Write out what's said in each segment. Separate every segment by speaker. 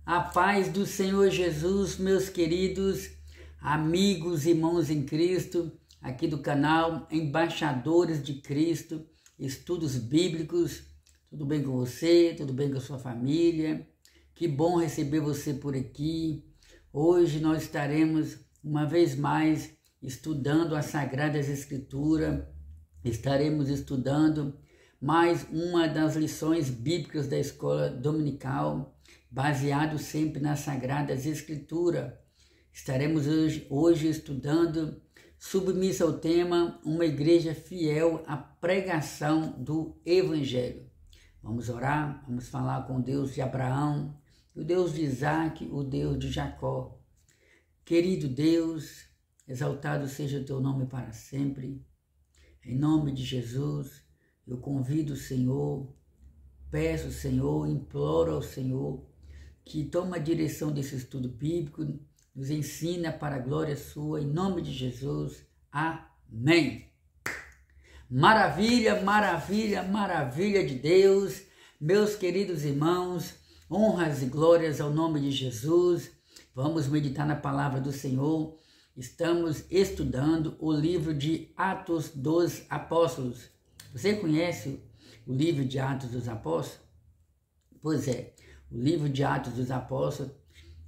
Speaker 1: A paz do Senhor Jesus, meus queridos amigos e irmãos em Cristo, aqui do canal Embaixadores de Cristo, Estudos Bíblicos. Tudo bem com você? Tudo bem com a sua família? Que bom receber você por aqui. Hoje nós estaremos uma vez mais estudando as Sagradas Escrituras. Estaremos estudando mais uma das lições bíblicas da escola dominical, baseado sempre nas Sagradas Escrituras. Estaremos hoje estudando, submissa ao tema, uma igreja fiel à pregação do Evangelho. Vamos orar, vamos falar com o Deus de Abraão, o Deus de Isaac, o Deus de Jacó. Querido Deus, exaltado seja o teu nome para sempre. Em nome de Jesus, eu convido o Senhor, peço ao Senhor, imploro ao Senhor que tome a direção desse estudo bíblico, nos ensina para a glória sua, em nome de Jesus. Amém. Maravilha, maravilha, maravilha de Deus, meus queridos irmãos, honras e glórias ao nome de Jesus. Vamos meditar na palavra do Senhor. Estamos estudando o livro de Atos dos Apóstolos. Você conhece o livro de Atos dos Apóstolos? Pois é, o livro de Atos dos Apóstolos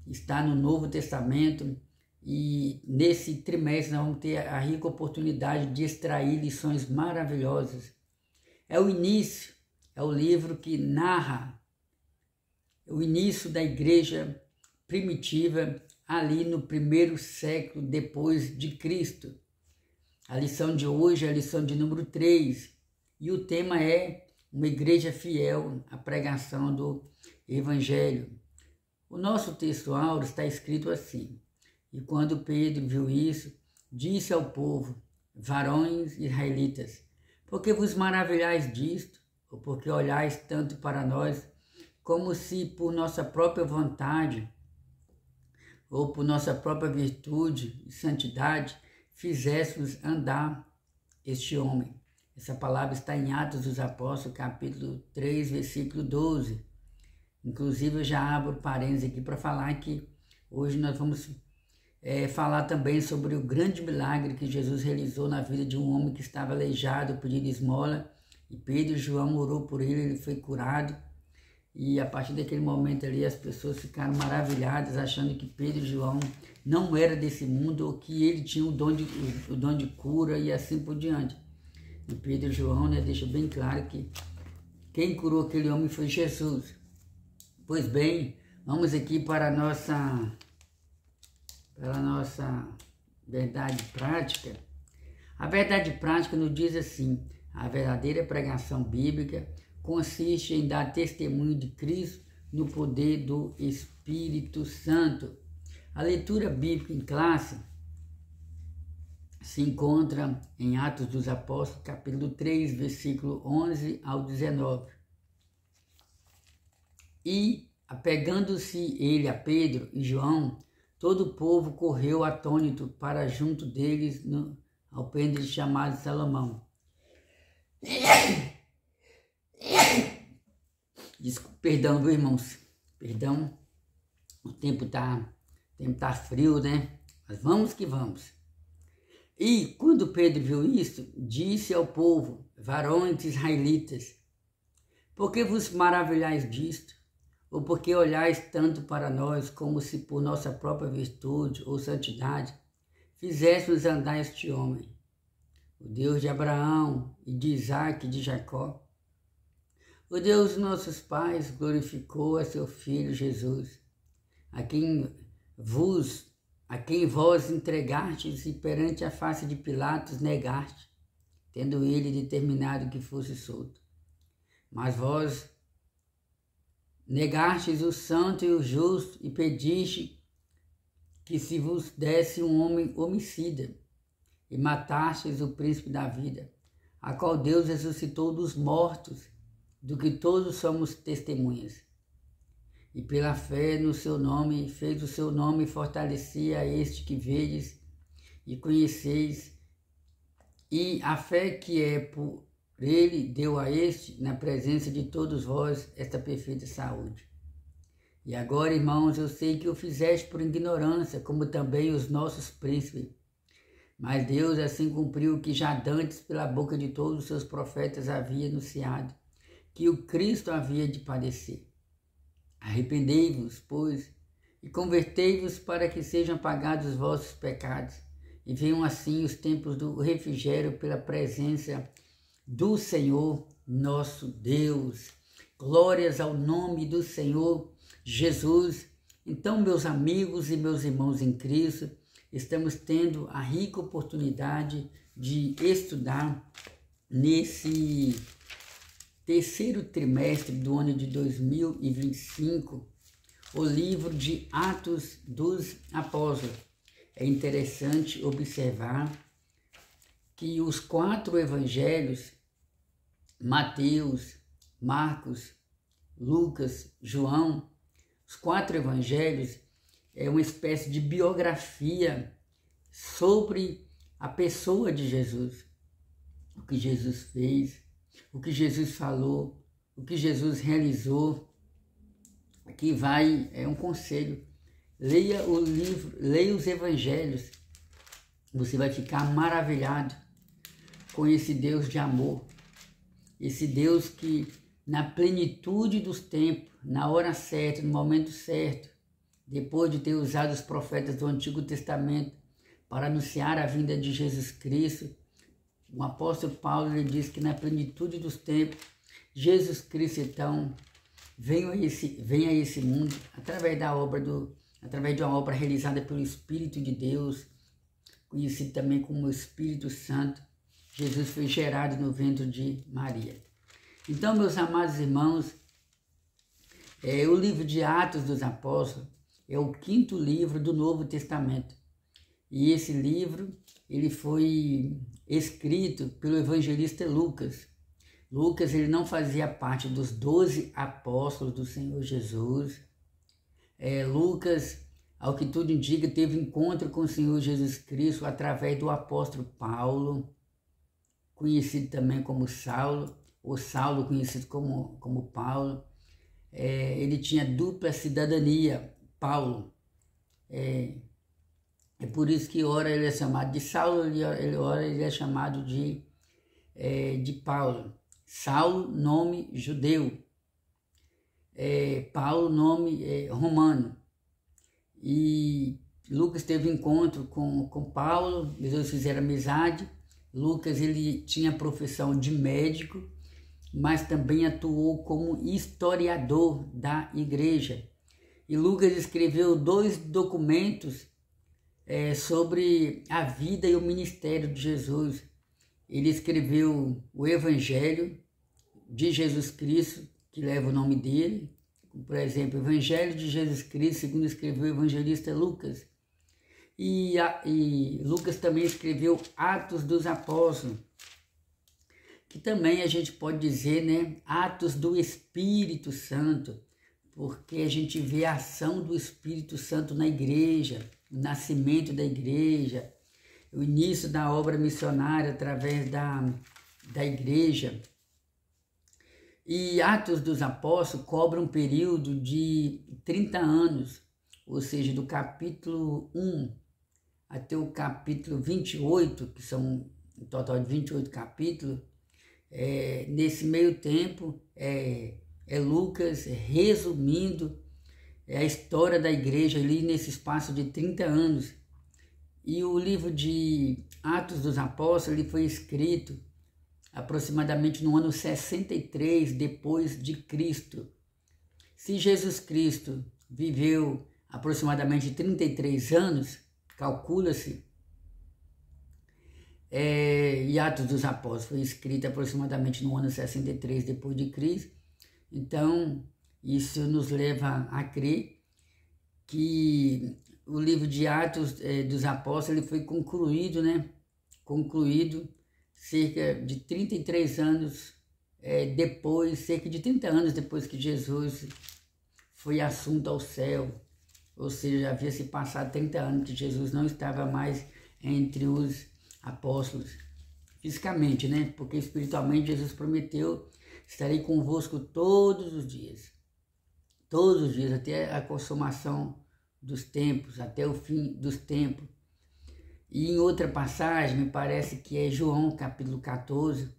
Speaker 1: está no Novo Testamento e nesse trimestre nós vamos ter a rica oportunidade de extrair lições maravilhosas. É o início, é o livro que narra o início da igreja primitiva ali no primeiro século depois de Cristo. A lição de hoje é a lição de número 3 e o tema é uma igreja fiel à pregação do Evangelho. O nosso texto áureo está escrito assim: e quando Pedro viu isso, disse ao povo, varões israelitas, por que vos maravilhais disto, ou porque olhais tanto para nós, como se por nossa própria vontade, ou por nossa própria virtude e santidade, fizéssemos andar este homem. Essa palavra está em Atos dos Apóstolos, capítulo 3, versículo 12. Inclusive, eu já abro parênteses aqui para falar que hoje nós vamos falar também sobre o grande milagre que Jesus realizou na vida de um homem que estava aleijado, pedindo esmola, e Pedro e João orou por ele, ele foi curado. E a partir daquele momento ali, as pessoas ficaram maravilhadas, achando que Pedro e João não era desse mundo, ou que ele tinha o dom de cura e assim por diante. E Pedro e João deixam bem claro que quem curou aquele homem foi Jesus. Pois bem, vamos aqui para a nossa verdade prática. A verdade prática nos diz assim: a verdadeira pregação bíblica consiste em dar testemunho de Cristo no poder do Espírito Santo. A leitura bíblica em classe se encontra em Atos dos Apóstolos, capítulo 3, versículo 11 ao 19. E, apegando-se ele a Pedro e João, todo o povo correu atônito para junto deles ao pêndulo chamado Salomão. Perdão, viu, irmãos? Perdão, o tempo tá frio, né? Mas vamos que vamos. E quando Pedro viu isso, disse ao povo, varões israelitas, por que vos maravilhais disto? Ou porque olhais tanto para nós, como se por nossa própria virtude ou santidade fizéssemos andar este homem, o Deus de Abraão e de Isaac e de Jacó? O Deus de nossos pais glorificou a seu Filho Jesus, a quem vós entregastes e perante a face de Pilatos negaste, tendo ele determinado que fosse solto. Mas vós negastes o santo e o justo e pediste que se vos desse um homem homicida, e matastes o príncipe da vida, a qual Deus ressuscitou dos mortos, do que todos somos testemunhas. E pela fé no seu nome, fez o seu nome fortalecer a este que vedes e conheceis, e a fé que é por ele deu a este, na presença de todos vós, esta perfeita saúde. E agora, irmãos, eu sei que o fizeste por ignorância, como também os nossos príncipes. Mas Deus assim cumpriu o que já dantes pela boca de todos os seus profetas havia anunciado, que o Cristo havia de padecer. Arrependei-vos, pois, e convertei-vos para que sejam apagados os vossos pecados, e venham assim os tempos do refrigério pela presença do Senhor nosso Deus. Glórias ao nome do Senhor Jesus. Então, meus amigos e meus irmãos em Cristo, estamos tendo a rica oportunidade de estudar nesse terceiro trimestre do ano de 2025 o livro de Atos dos Apóstolos. É interessante observar que os 4 evangelhos, Mateus, Marcos, Lucas, João, os 4 evangelhos é uma espécie de biografia sobre a pessoa de Jesus, o que Jesus fez, o que Jesus falou, o que Jesus realizou. Aqui é um conselho: leia o livro, leia os evangelhos, você vai ficar maravilhado com esse Deus de amor, esse Deus que na plenitude dos tempos, na hora certa, no momento certo, depois de ter usado os profetas do Antigo Testamento para anunciar a vinda de Jesus Cristo, o apóstolo Paulo ele diz que na plenitude dos tempos, Jesus Cristo então vem a esse mundo através de uma obra realizada pelo Espírito de Deus, conhecido também como Espírito Santo. Jesus foi gerado no ventre de Maria. Então, meus amados irmãos, o livro de Atos dos Apóstolos é o 5º livro do Novo Testamento. E esse livro ele foi escrito pelo evangelista Lucas. Lucas ele não fazia parte dos 12 apóstolos do Senhor Jesus. Lucas, ao que tudo indica, teve encontro com o Senhor Jesus Cristo através do apóstolo Paulo, conhecido também como Saulo, ou Saulo conhecido como Paulo. Ele tinha dupla cidadania, Paulo. É por isso que ora ele é chamado de Saulo, ora ele é chamado de Paulo. Saulo, nome judeu. Paulo, nome romano. E Lucas teve encontro com Paulo, eles dois fizeram amizade. Lucas ele tinha a profissão de médico, mas também atuou como historiador da igreja. E Lucas escreveu 2 documentos sobre a vida e o ministério de Jesus. Ele escreveu o Evangelho de Jesus Cristo, que leva o nome dele, por exemplo, o Evangelho de Jesus Cristo, segundo escreveu o evangelista Lucas. E Lucas também escreveu Atos dos Apóstolos, que também a gente pode dizer, né, Atos do Espírito Santo, porque a gente vê a ação do Espírito Santo na igreja, o nascimento da igreja, o início da obra missionária através da igreja. E Atos dos Apóstolos cobre um período de 30 anos, ou seja, do capítulo 1 até o capítulo 28, que são um total de 28 capítulos. Nesse meio tempo, Lucas resumindo a história da igreja ali nesse espaço de 30 anos. E o livro de Atos dos Apóstolos ele foi escrito aproximadamente no ano 63 depois de Cristo. Se Jesus Cristo viveu aproximadamente 33 anos, calcula-se, e Atos dos Apóstolos foi escrito aproximadamente no ano 63 depois de Cristo. Então, isso nos leva a crer que o livro de Atos dos Apóstolos ele foi concluído cerca de 33 anos depois, cerca de 30 anos depois que Jesus foi assunto ao céu. Ou seja, havia se passado 30 anos que Jesus não estava mais entre os apóstolos, fisicamente, né? Porque espiritualmente Jesus prometeu: estarei convosco todos os dias, todos os dias, até a consumação dos tempos, até o fim dos tempos. E em outra passagem, me parece que é João capítulo 14,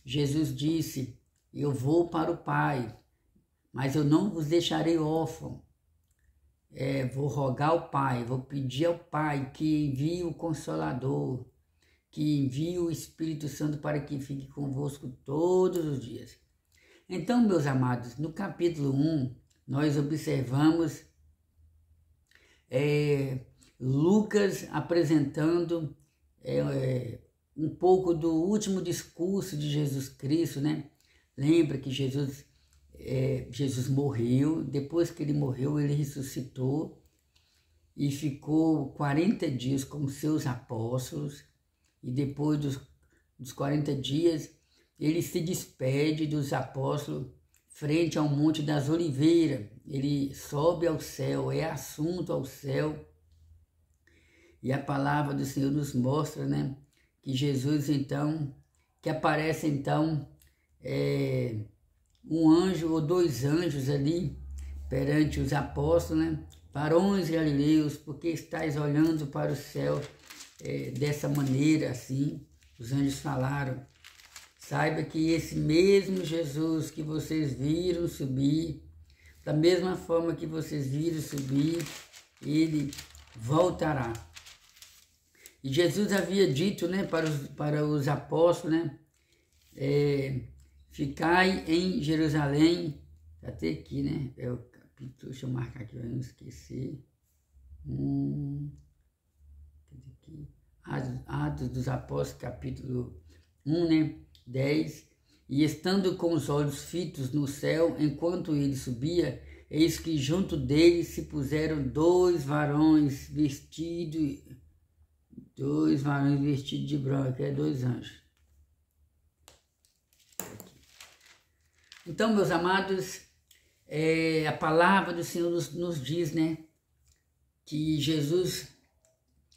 Speaker 1: Jesus disse: eu vou para o Pai, mas eu não vos deixarei órfão. Vou rogar ao Pai, vou pedir ao Pai que envie o Consolador, que envie o Espírito Santo para que fique convosco todos os dias. Então, meus amados, no capítulo 1, nós observamos Lucas apresentando um pouco do último discurso de Jesus Cristo, né? Lembra que Jesus morreu, depois que ele morreu, ele ressuscitou e ficou 40 dias com seus apóstolos, e depois dos 40 dias, ele se despede dos apóstolos frente ao Monte das Oliveiras. Ele sobe ao céu, é assunto ao céu. E a palavra do Senhor nos mostra, né, que Jesus então, que aparece então um anjo ou dois anjos ali perante os apóstolos, né? Varões galileus, porque estáis olhando para o céu dessa maneira assim? Os anjos falaram: saiba que esse mesmo Jesus que vocês viram subir, da mesma forma que vocês viram subir, ele voltará. E Jesus havia dito, né, para os apóstolos, né, ficai em Jerusalém, até aqui, né, o capítulo, deixa eu marcar aqui para não esquecer, Atos dos Apóstolos, capítulo 1, né, 10, e estando com os olhos fitos no céu, enquanto ele subia, eis que junto dele se puseram dois varões vestidos de branco, dois anjos. Então, meus amados, a palavra do Senhor nos diz, né, que Jesus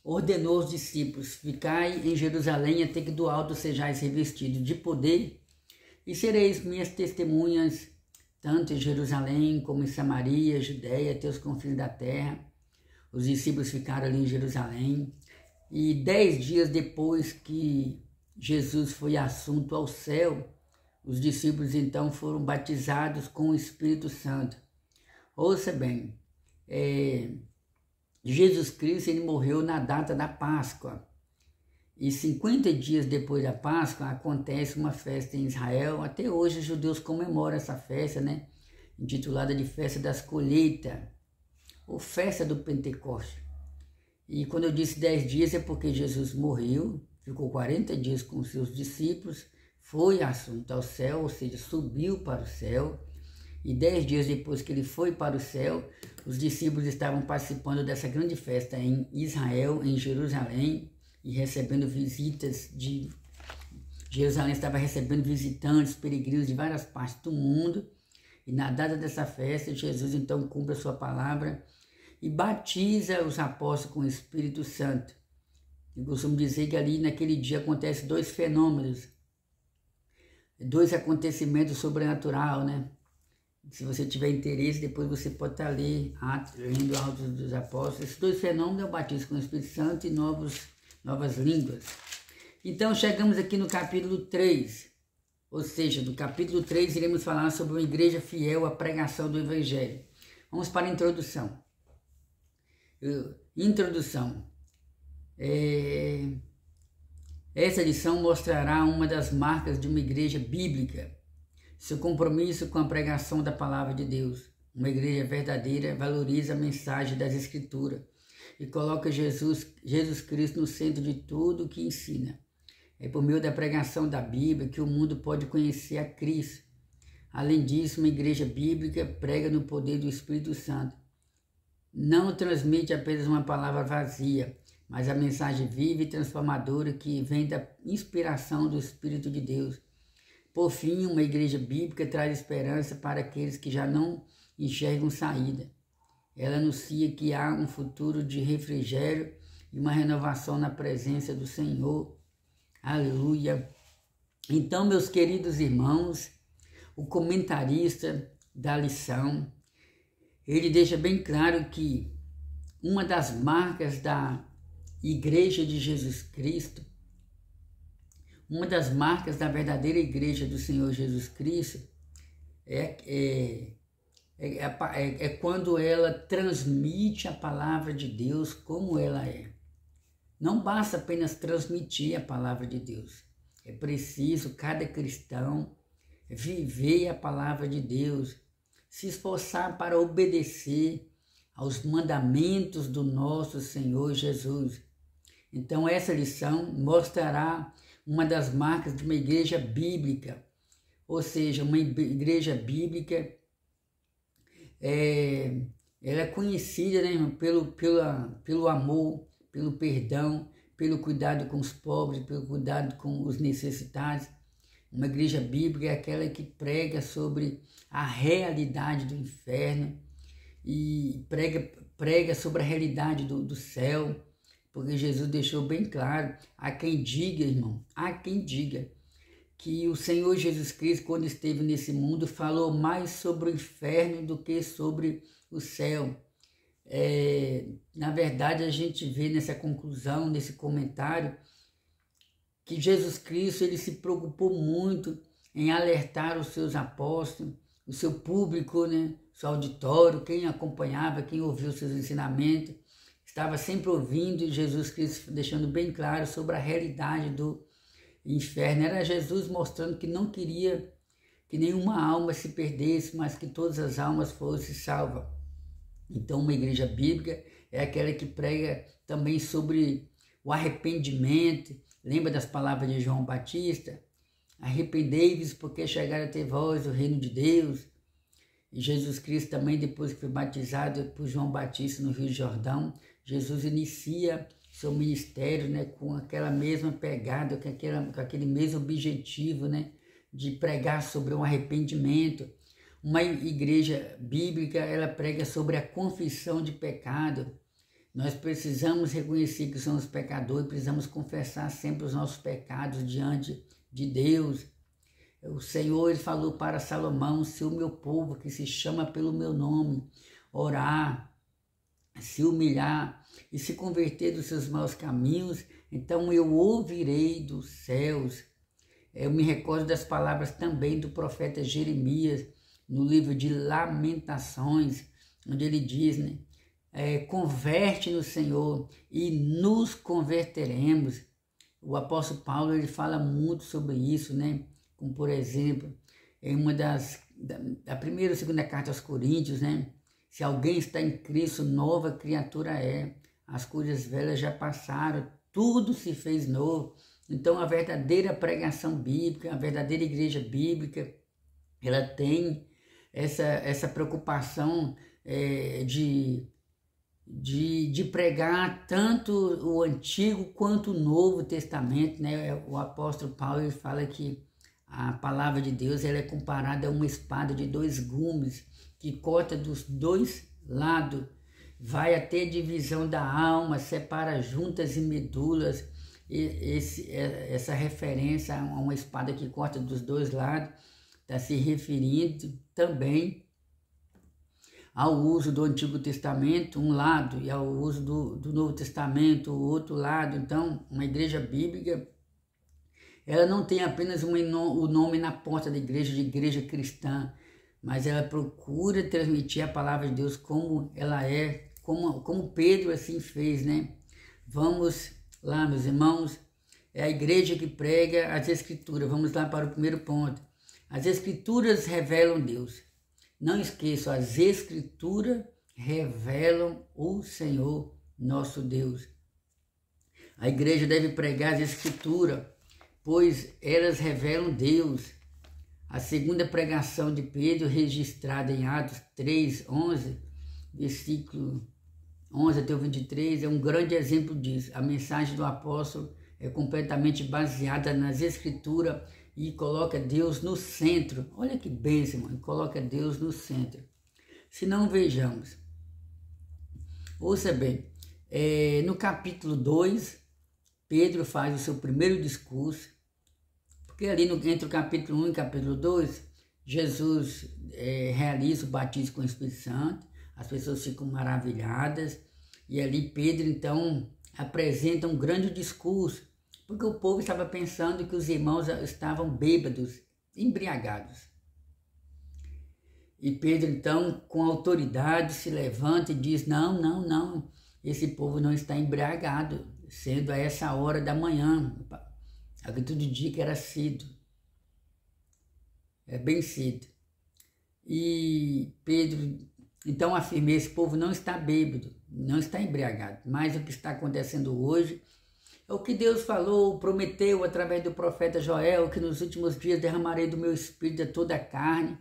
Speaker 1: ordenou os discípulos: ficai em Jerusalém até que do alto sejais revestidos de poder, e sereis minhas testemunhas, tanto em Jerusalém como em Samaria, Judeia, até os confins da terra. Os discípulos ficaram ali em Jerusalém, e 10 dias depois que Jesus foi assunto ao céu, os discípulos então foram batizados com o Espírito Santo. Ouça bem, Jesus Cristo, ele morreu na data da Páscoa, e 50 dias depois da Páscoa acontece uma festa em Israel. Até hoje os judeus comemoram essa festa, né, intitulada de Festa das Colheitas, ou Festa do Pentecoste. E quando eu disse 10 dias é porque Jesus morreu, ficou 40 dias com seus discípulos, foi assunto ao céu, ou seja, subiu para o céu, e 10 dias depois que ele foi para o céu, os discípulos estavam participando dessa grande festa em Israel, em Jerusalém, e recebendo visitas de... Jerusalém estava recebendo visitantes, peregrinos de várias partes do mundo, e na data dessa festa, Jesus então cumpre a sua palavra e batiza os apóstolos com o Espírito Santo. Eu costumo dizer que ali naquele dia acontecem 2 fenômenos, 2 acontecimentos sobrenaturais, né? Se você tiver interesse, depois você pode estar lendo Atos dos Apóstolos. Esses 2 fenômenos é o batismo com o Espírito Santo e novas línguas. Então chegamos aqui no capítulo 3, ou seja, no capítulo 3 iremos falar sobre uma igreja fiel à pregação do Evangelho. Vamos para a introdução. Essa lição mostrará uma das marcas de uma igreja bíblica: seu compromisso com a pregação da palavra de Deus. Uma igreja verdadeira valoriza a mensagem das Escrituras e coloca Jesus Cristo no centro de tudo o que ensina. É por meio da pregação da Bíblia que o mundo pode conhecer a Cristo. Além disso, uma igreja bíblica prega no poder do Espírito Santo. Não transmite apenas uma palavra vazia, mas a mensagem viva e transformadora que vem da inspiração do Espírito de Deus. Por fim, uma igreja bíblica traz esperança para aqueles que já não enxergam saída. Ela anuncia que há um futuro de refrigério e uma renovação na presença do Senhor. Aleluia! Então, meus queridos irmãos, o comentarista da lição, ele deixa bem claro que uma das marcas da Igreja de Jesus Cristo, uma das marcas da verdadeira Igreja do Senhor Jesus Cristo é quando ela transmite a palavra de Deus como ela é. Não basta apenas transmitir a palavra de Deus. É preciso cada cristão viver a palavra de Deus, se esforçar para obedecer aos mandamentos do nosso Senhor Jesus. Então essa lição mostrará uma das marcas de uma igreja bíblica, ou seja, uma igreja bíblica ela é conhecida, né, irmão, pelo amor, pelo perdão, pelo cuidado com os pobres, pelo cuidado com os necessitados. Uma igreja bíblica é aquela que prega sobre a realidade do inferno e prega sobre a realidade do céu, porque Jesus deixou bem claro, há quem diga, irmão, há quem diga que o Senhor Jesus Cristo, quando esteve nesse mundo, falou mais sobre o inferno do que sobre o céu. Na verdade, a gente vê nessa conclusão, nesse comentário, que Jesus Cristo ele se preocupou muito em alertar os seus apóstolos, o seu público, né, seu auditório, quem acompanhava, quem ouviu os seus ensinamentos, estava sempre ouvindo Jesus Cristo deixando bem claro sobre a realidade do inferno. Era Jesus mostrando que não queria que nenhuma alma se perdesse, mas que todas as almas fossem salvas. Então, uma igreja bíblica é aquela que prega também sobre o arrependimento. Lembra das palavras de João Batista? Arrependei-vos porque chegaram até vós o reino de Deus. E Jesus Cristo também, depois que foi batizado por João Batista no Rio Jordão, Jesus inicia seu ministério, né, com aquela mesma pegada, com aquele mesmo objetivo, né, de pregar sobre um arrependimento. Uma igreja bíblica, ela prega sobre a confissão de pecado. Nós precisamos reconhecer que somos pecadores, precisamos confessar sempre os nossos pecados diante de Deus. O Senhor ele falou para Salomão, se o meu povo que se chama pelo meu nome, orar, se humilhar e se converter dos seus maus caminhos, então eu ouvirei dos céus. Eu me recordo das palavras também do profeta Jeremias, no livro de Lamentações, onde ele diz, né, converte-nos, Senhor, e nos converteremos. O apóstolo Paulo ele fala muito sobre isso, né? Como, por exemplo, em uma da primeira ou segunda carta aos Coríntios, né? Se alguém está em Cristo, nova criatura é. As coisas velhas já passaram, tudo se fez novo. Então, a verdadeira pregação bíblica, a verdadeira igreja bíblica, ela tem essa preocupação de pregar tanto o Antigo quanto o Novo Testamento, né? O apóstolo Paulo ele fala que a palavra de Deus ela é comparada a uma espada de 2 gumes que corta dos 2 lados, vai até a divisão da alma, separa juntas e medulas. Essa referência a uma espada que corta dos 2 lados está se referindo também ao uso do Antigo Testamento, um lado, e ao uso do Novo Testamento, o outro lado. Então, uma igreja bíblica, ela não tem apenas o nome na porta da igreja, de igreja cristã, mas ela procura transmitir a palavra de Deus como ela é, como Pedro assim fez, né? Vamos lá, meus irmãos, é a igreja que prega as Escrituras. Vamos lá para o primeiro ponto. As Escrituras revelam Deus. Não esqueçam, as Escrituras revelam o Senhor nosso Deus. A igreja deve pregar as Escrituras, pois elas revelam Deus. A segunda pregação de Pedro, registrada em Atos 3:11, versículo 11 até o 23, é um grande exemplo disso. A mensagem do apóstolo é completamente baseada nas Escrituras e coloca Deus no centro. Olha que bênção, irmão, coloca Deus no centro. Se não, vejamos. Ouça bem, no capítulo 2, Pedro faz o seu primeiro discurso, porque ali entre o capítulo 1 e o capítulo 2, Jesus realiza o batismo com o Espírito Santo. as pessoas ficam maravilhadas, e ali Pedro então apresenta um grande discurso, porque o povo estava pensando que os irmãos estavam bêbados, embriagados. E Pedro então, com autoridade, se levanta e diz: não, não, não, esse povo não está embriagado, sendo a essa hora da manhã, todo dia que era cedo, é bem cedo. E Pedro então afirma: esse povo não está bêbado, não está embriagado, mas o que está acontecendo hoje é o que Deus falou, prometeu através do profeta Joel, que nos últimos dias derramarei do meu espírito a toda a carne.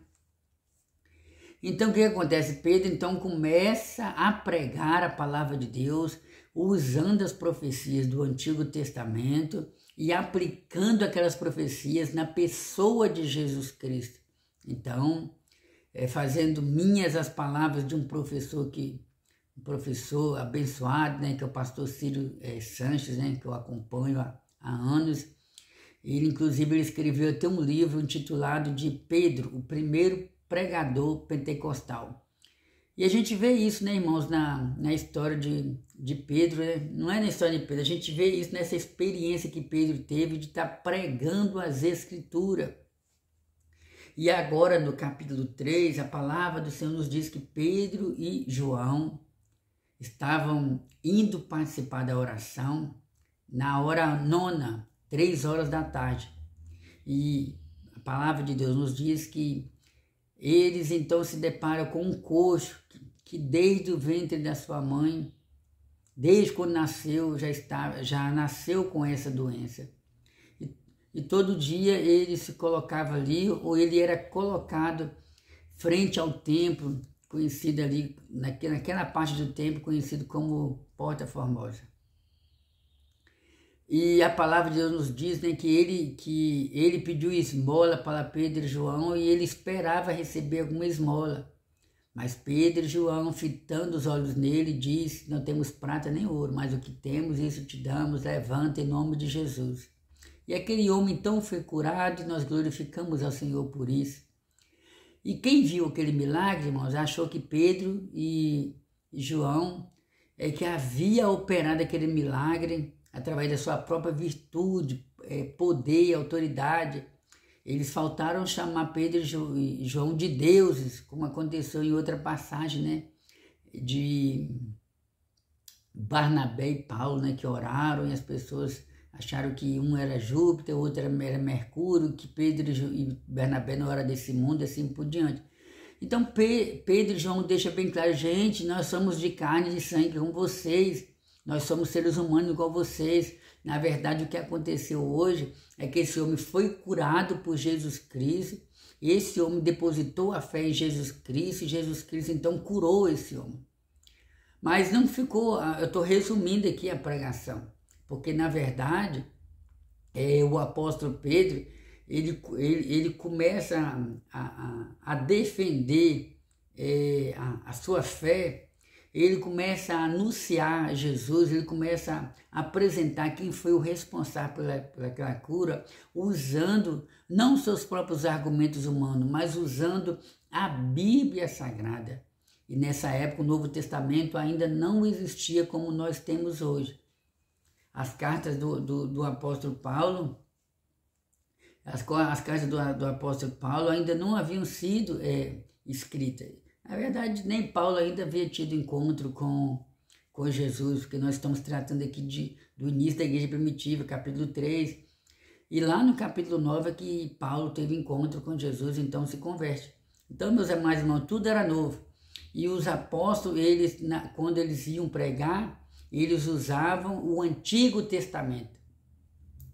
Speaker 1: Então o que acontece? Pedro então começa a pregar a palavra de Deus, usando as profecias do Antigo Testamento e aplicando aquelas profecias na pessoa de Jesus Cristo. Então, fazendo minhas as palavras de um professor abençoado, né, que é o pastor Círio Sanches, né, que eu acompanho há anos. Ele, inclusive, ele escreveu até um livro intitulado de Pedro, o primeiro pregador pentecostal. E a gente vê isso, né, irmãos, na história de Pedro, né? Não é na história de Pedro, a gente vê isso nessa experiência que Pedro teve de estar pregando as Escrituras. E agora, no capítulo 3, a palavra do Senhor nos diz que Pedro e João estavam indo participar da oração na hora 9, 3 horas da tarde. E a palavra de Deus nos diz que eles então se deparam com um coxo que desde o ventre da sua mãe, desde quando nasceu, já nasceu com essa doença. E todo dia ele se colocava ali, ou ele era colocado frente ao templo, conhecido ali, naquela parte do templo, conhecido como Porta Formosa. E a palavra de Deus nos diz, né, que ele pediu esmola para Pedro e João, e ele esperava receber alguma esmola. Mas Pedro e João, fitando os olhos nele, diz: não temos prata nem ouro, mas o que temos, isso te damos, levanta em nome de Jesus. E aquele homem então foi curado, e nós glorificamos ao Senhor por isso. E quem viu aquele milagre, irmãos, achou que Pedro e João que havia operado aquele milagre através da sua própria virtude, poder e autoridade. Eles faltaram chamar Pedro e João de deuses, como aconteceu em outra passagem, né, de Barnabé e Paulo, né, que oraram e as pessoas acharam que um era Júpiter, o outro era Mercúrio, que Pedro e Barnabé não eram desse mundo, assim por diante. Então Pedro e João deixam bem claro: gente, nós somos de carne e de sangue como vocês, nós somos seres humanos igual vocês. Na verdade, o que aconteceu hoje é que esse homem foi curado por Jesus Cristo, e esse homem depositou a fé em Jesus Cristo, e Jesus Cristo então curou esse homem. Mas não ficou, eu estou resumindo aqui a pregação, porque na verdade o apóstolo Pedro, ele começa a defender a sua fé. Ele começa a anunciar Jesus, ele começa a apresentar quem foi o responsável pelaquela cura, usando não seus próprios argumentos humanos, mas usando a Bíblia Sagrada. E nessa época o Novo Testamento ainda não existia como nós temos hoje. As cartas do apóstolo Paulo, as cartas do apóstolo Paulo ainda não haviam sido escritas. Na verdade, nem Paulo ainda havia tido encontro com Jesus, porque nós estamos tratando aqui do início da igreja primitiva, capítulo 3. E lá no capítulo 9 é que Paulo teve encontro com Jesus, então se converte. Então, meus amados irmãos, tudo era novo. E os apóstolos, quando eles iam pregar, eles usavam o Antigo Testamento.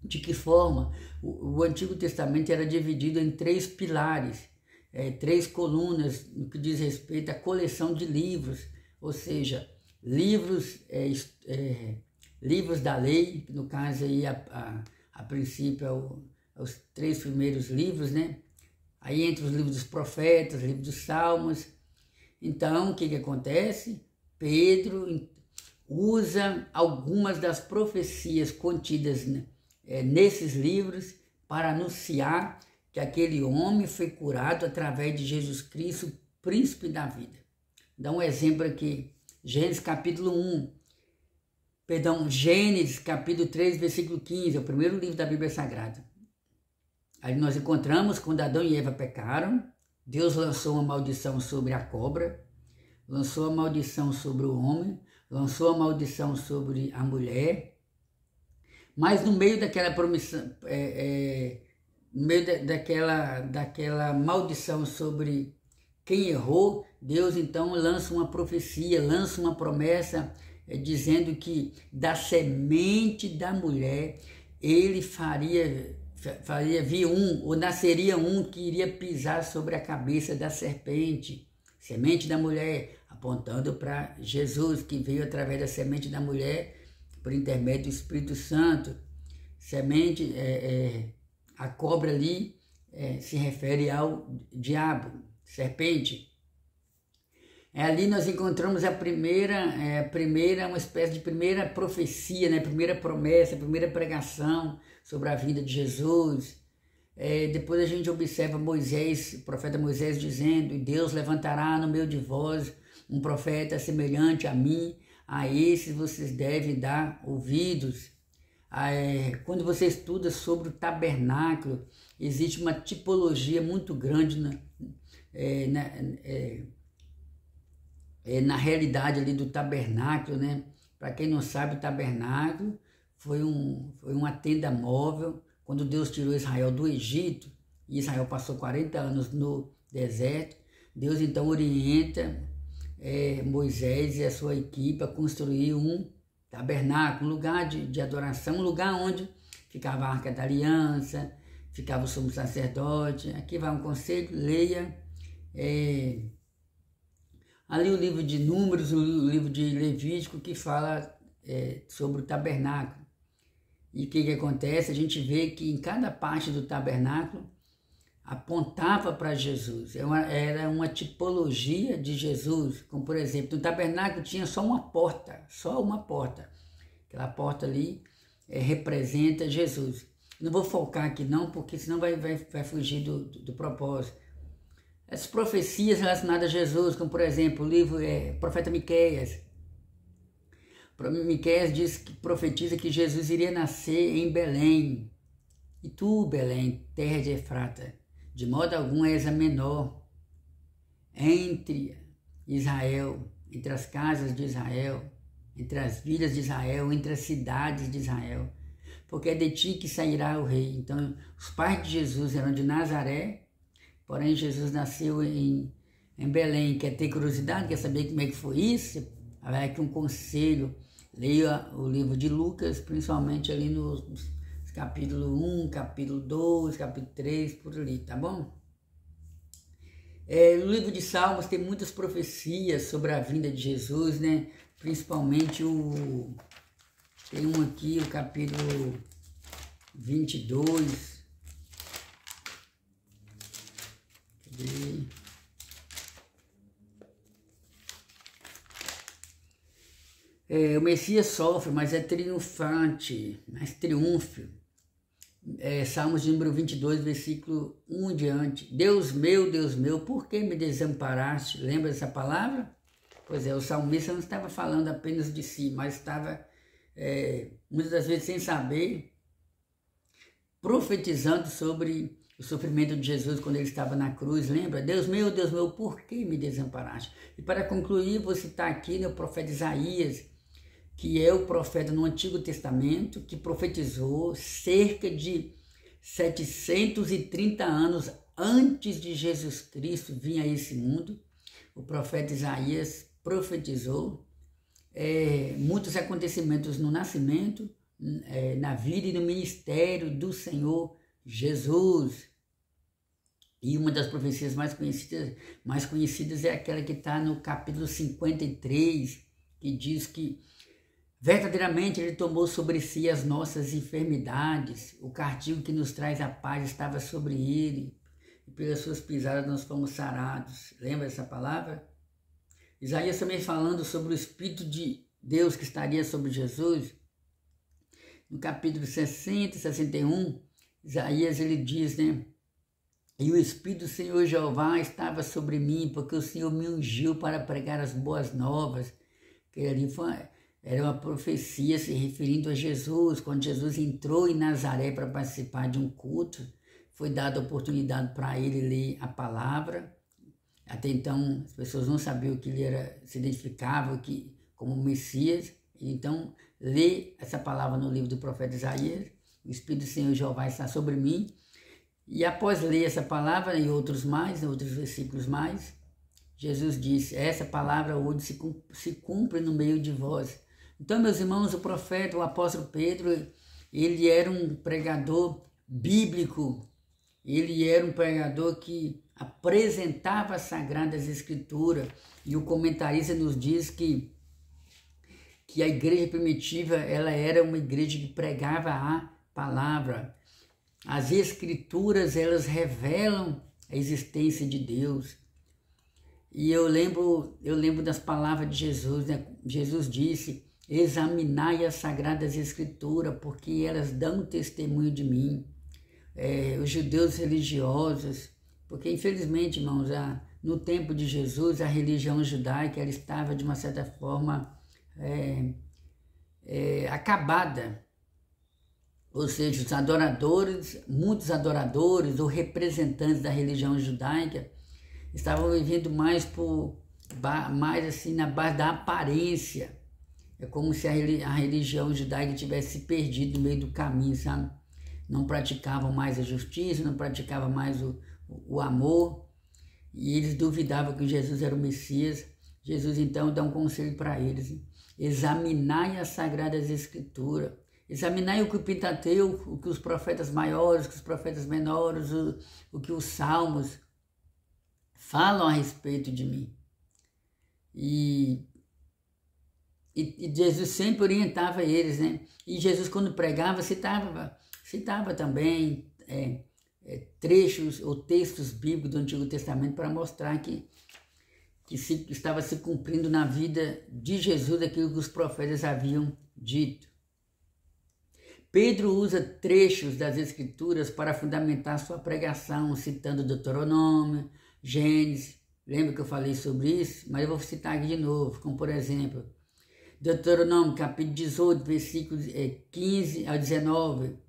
Speaker 1: De que forma? O Antigo Testamento era dividido em 3 pilares. 3 colunas no que diz respeito à coleção de livros, ou seja, livros da lei, no caso aí a princípio os 3 primeiros livros, né? Aí entre os livros dos profetas, livros dos salmos. Então, o que acontece? Pedro usa algumas das profecias contidas, né, nesses livros para anunciar que aquele homem foi curado através de Jesus Cristo, príncipe da vida. dar um exemplo aqui. Gênesis capítulo 1, Gênesis capítulo 3, versículo 15, é o primeiro livro da Bíblia Sagrada. Aí nós encontramos quando Adão e Eva pecaram, Deus lançou uma maldição sobre a cobra, lançou a maldição sobre o homem, lançou a maldição sobre a mulher, mas no meio daquela promissão, no meio daquela maldição sobre quem errou, Deus então lança uma profecia, lança uma promessa, dizendo que da semente da mulher ele vir ou nasceria um que iria pisar sobre a cabeça da serpente, semente da mulher, apontando para Jesus, que veio através da semente da mulher, por intermédio do Espírito Santo. Semente, a cobra ali se refere ao diabo, serpente. Ali nós encontramos uma espécie de primeira profecia, né? Primeira promessa, primeira pregação sobre a vida de Jesus. Depois a gente observa Moisés, o profeta Moisés dizendo: Deus levantará no meio de vós um profeta semelhante a mim, a esses vocês devem dar ouvidos. Quando você estuda sobre o tabernáculo, existe uma tipologia muito grande na realidade ali do tabernáculo, né? Para quem não sabe, o tabernáculo foi uma tenda móvel. Quando Deus tirou Israel do Egito, e Israel passou 40 anos no deserto, Deus então orienta Moisés e a sua equipe a construir um tabernáculo, um lugar de adoração, um lugar onde ficava a Arca da Aliança, ficava o sumo sacerdote. Aqui vai um conselho, leia ali o livro de Números, o livro de Levítico, que fala sobre o tabernáculo. E o que acontece? A gente vê que em cada parte do tabernáculo apontava para Jesus, era uma tipologia de Jesus, como por exemplo, no tabernáculo tinha só uma porta, aquela porta ali representa Jesus. Não vou focar aqui não, porque senão vai fugir do propósito. As profecias relacionadas a Jesus, como por exemplo o livro profeta Miqueias. Miqueias profetiza que Jesus iria nascer em Belém. E tu, Belém, terra de Efrata, de modo algum és a menor entre Israel, entre as casas de Israel, entre as vilas de Israel, entre as cidades de Israel, porque é de ti que sairá o rei. Então, os pais de Jesus eram de Nazaré, porém Jesus nasceu em Belém. Quer ter curiosidade, quer saber como é que foi isso? Vai aqui um conselho, leia o livro de Lucas, principalmente ali nos capítulo 1, capítulo 2, capítulo 3, por ali, tá bom? No livro de Salmos tem muitas profecias sobre a vinda de Jesus, né? Principalmente tem um aqui, o capítulo 22. Cadê? O Messias sofre, mas é triunfante, mas triunfa. Salmos de número 22, versículo 1 em diante. Deus meu, por que me desamparaste? Lembra dessa palavra? Pois o salmista não estava falando apenas de si, mas estava, muitas das vezes sem saber, profetizando sobre o sofrimento de Jesus quando ele estava na cruz. Lembra? Deus meu, por que me desamparaste? E para concluir, vou citar aqui no profeta Isaías, que é o profeta no Antigo Testamento, que profetizou cerca de 730 anos antes de Jesus Cristo vir a esse mundo. O profeta Isaías profetizou muitos acontecimentos no nascimento, na vida e no ministério do Senhor Jesus. E uma das profecias mais conhecidas é aquela que está no capítulo 53, que diz que verdadeiramente ele tomou sobre si as nossas enfermidades, o castigo que nos traz a paz estava sobre ele, e pelas suas pisadas nós fomos sarados. Lembra essa palavra? Isaías também falando sobre o Espírito de Deus que estaria sobre Jesus. No capítulo 60 e 61, Isaías ele diz, né? E o Espírito do Senhor Jeová estava sobre mim, porque o Senhor me ungiu para pregar as boas novas. Que ali era uma profecia se referindo a Jesus. Quando Jesus entrou em Nazaré para participar de um culto, foi dada a oportunidade para ele ler a palavra. Até então, as pessoas não sabiam que ele se identificava como Messias. Então, lê essa palavra no livro do profeta Isaías. O Espírito do Senhor Jeová está sobre mim. E após ler essa palavra e outros versículos mais, Jesus disse: essa palavra hoje se cumpre no meio de vós. Então, meus irmãos, o profeta, o apóstolo Pedro, ele era um pregador bíblico. Ele era um pregador que apresentava as Sagradas Escrituras. E o comentarista nos diz que a igreja primitiva ela era uma igreja que pregava a palavra. As Escrituras, elas revelam a existência de Deus. E eu lembro das palavras de Jesus, né? Jesus disse: examinai as Sagradas Escrituras, porque elas dão testemunho de mim. Os judeus religiosos, porque infelizmente, irmãos, no tempo de Jesus, a religião judaica ela estava de uma certa forma acabada. Ou seja, muitos adoradores ou representantes da religião judaica estavam vivendo mais assim na base da aparência. É como se a religião judaica tivesse se perdido no meio do caminho, sabe? Não praticavam mais a justiça, não praticavam mais o amor, e eles duvidavam que Jesus era o Messias. Jesus então dá um conselho para eles: examinai as Sagradas Escrituras. Examinai o que o Pentateuco, o que os profetas maiores, o que os profetas menores, o que os salmos falam a respeito de mim. E Jesus sempre orientava eles, né? E Jesus, quando pregava, citava também trechos ou textos bíblicos do Antigo Testamento para mostrar que estava se cumprindo na vida de Jesus aquilo que os profetas haviam dito. Pedro usa trechos das Escrituras para fundamentar sua pregação, citando Deuteronômio, Gênesis. Lembra que eu falei sobre isso? Mas eu vou citar aqui de novo, como por exemplo, Deuteronômio, capítulo 18, versículos 15 a 19,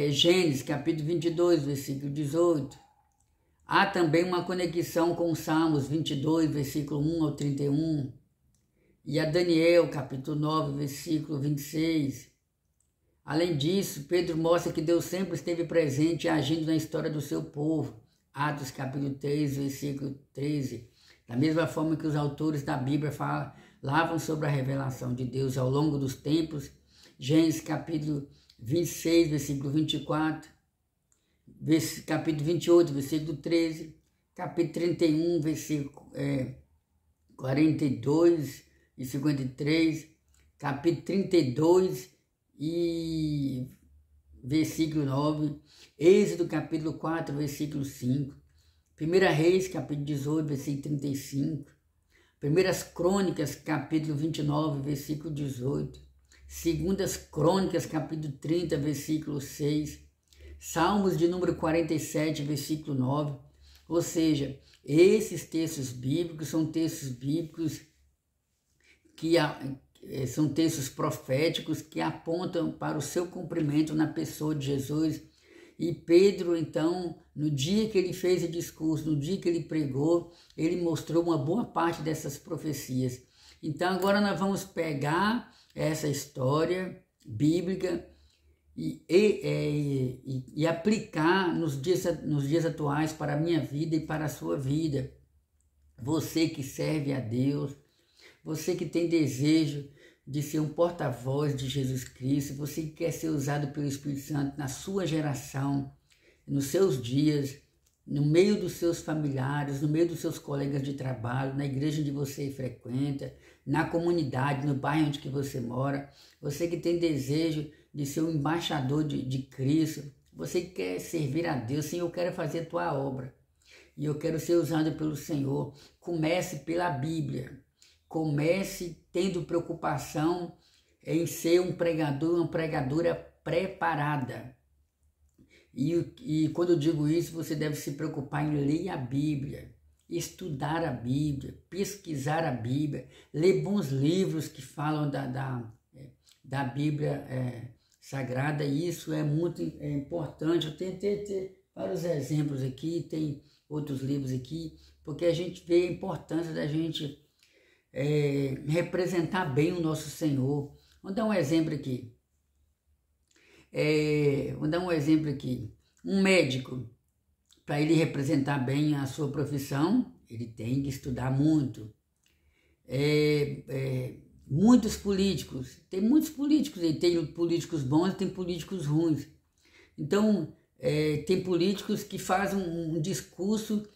Speaker 1: Gênesis, capítulo 22, versículo 18. Há também uma conexão com Salmos 22, versículo 1 ao 31, e a Daniel, capítulo 9, versículo 26. Além disso, Pedro mostra que Deus sempre esteve presente e agindo na história do seu povo. Atos capítulo 3, versículo 13. Da mesma forma que os autores da Bíblia falavam sobre a revelação de Deus ao longo dos tempos. Gênesis capítulo 26, versículo 24. Capítulo 28, versículo 13. Capítulo 31, versículo 42 e 53. Capítulo 32 e versículo 9, Êxodo capítulo 4, versículo 5, 1 Reis capítulo 18, versículo 35, 1 Crônicas capítulo 29, versículo 18, 2 Crônicas capítulo 30, versículo 6, Salmos de número 47, versículo 9, ou seja, esses textos bíblicos são textos bíblicos são textos proféticos que apontam para o seu cumprimento na pessoa de Jesus. E Pedro, então, no dia que ele fez o discurso, no dia que ele pregou, ele mostrou uma boa parte dessas profecias. Então, agora nós vamos pegar essa história bíblica e aplicar nos dias atuais para a minha vida e para a sua vida. Você que serve a Deus, você que tem desejo de ser um porta-voz de Jesus Cristo, você que quer ser usado pelo Espírito Santo na sua geração, nos seus dias, no meio dos seus familiares, no meio dos seus colegas de trabalho, na igreja onde você frequenta, na comunidade, no bairro onde que você mora, você que tem desejo de ser um embaixador de Cristo, você que quer servir a Deus, Senhor, eu quero fazer a tua obra e eu quero ser usado pelo Senhor. Comece pela Bíblia. Comece tendo preocupação em ser um pregador, uma pregadora preparada. E quando eu digo isso, você deve se preocupar em ler a Bíblia, estudar a Bíblia, pesquisar a Bíblia, ler bons livros que falam da Bíblia Sagrada. E isso é muito importante. Eu tentei vários exemplos aqui, tem outros livros aqui, porque a gente vê a importância da gente representar bem o nosso Senhor. Vamos dar um exemplo aqui. Um médico, para ele representar bem a sua profissão, ele tem que estudar muito. Muitos políticos, tem muitos políticos, e tem políticos bons e tem políticos ruins. Então, tem políticos que fazem um discurso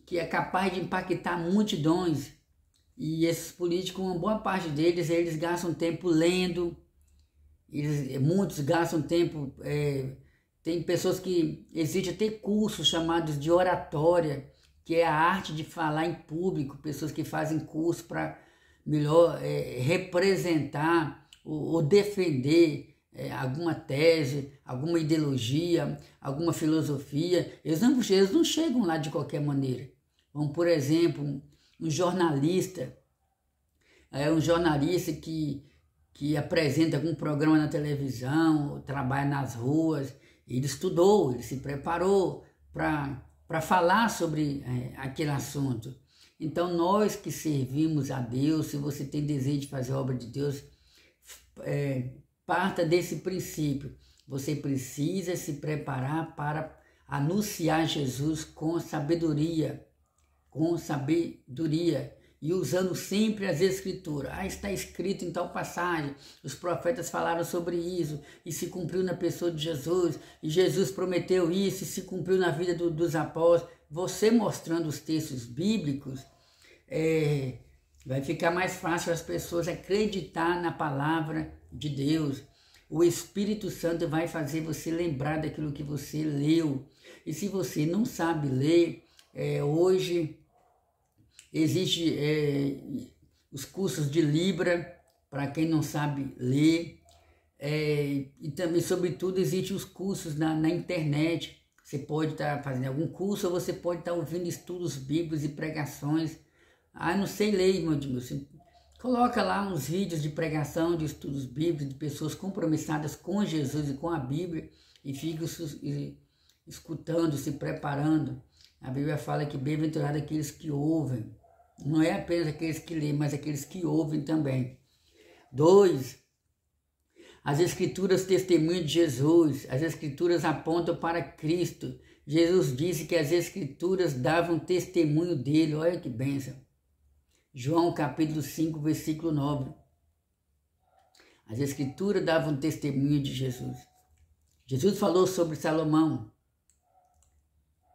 Speaker 1: que é capaz de impactar multidões. E esses políticos, uma boa parte deles, eles gastam tempo lendo, muitos gastam tempo... Tem pessoas que existem até cursos chamados de oratória, que é a arte de falar em público, pessoas que fazem curso para melhor representar ou defender alguma tese, alguma ideologia, alguma filosofia. Eles não chegam lá de qualquer maneira. Vamos, por exemplo, um jornalista que apresenta algum programa na televisão, trabalha nas ruas. Ele estudou, ele se preparou para falar sobre aquele assunto. Então, nós que servimos a Deus, se você tem desejo de fazer a obra de Deus, parta desse princípio. Você precisa se preparar para anunciar Jesus com sabedoria. E usando sempre as Escrituras. Está escrito em tal passagem, os profetas falaram sobre isso, e se cumpriu na pessoa de Jesus, e Jesus prometeu isso, e se cumpriu na vida dos apóstolos. Você mostrando os textos bíblicos, vai ficar mais fácil as pessoas acreditar na palavra de Deus. O Espírito Santo vai fazer você lembrar daquilo que você leu. E se você não sabe ler, hoje... Existem os cursos de Libra, para quem não sabe ler, e também, sobretudo, existem os cursos na internet. Você pode estar fazendo algum curso, ou você pode estar ouvindo estudos bíblicos e pregações. Não sei ler, irmão de Deus. Você coloca lá uns vídeos de pregação, de estudos bíblicos, de pessoas compromissadas com Jesus e com a Bíblia, e fica escutando, se preparando. A Bíblia fala que bem-aventurado aqueles que ouvem. Não é apenas aqueles que lêem, mas aqueles que ouvem também. 2. As Escrituras testemunham de Jesus. As Escrituras apontam para Cristo. Jesus disse que as Escrituras davam testemunho dele. Olha que bênção. João capítulo 5, versículo 9. As Escrituras davam testemunho de Jesus. Jesus falou sobre Salomão.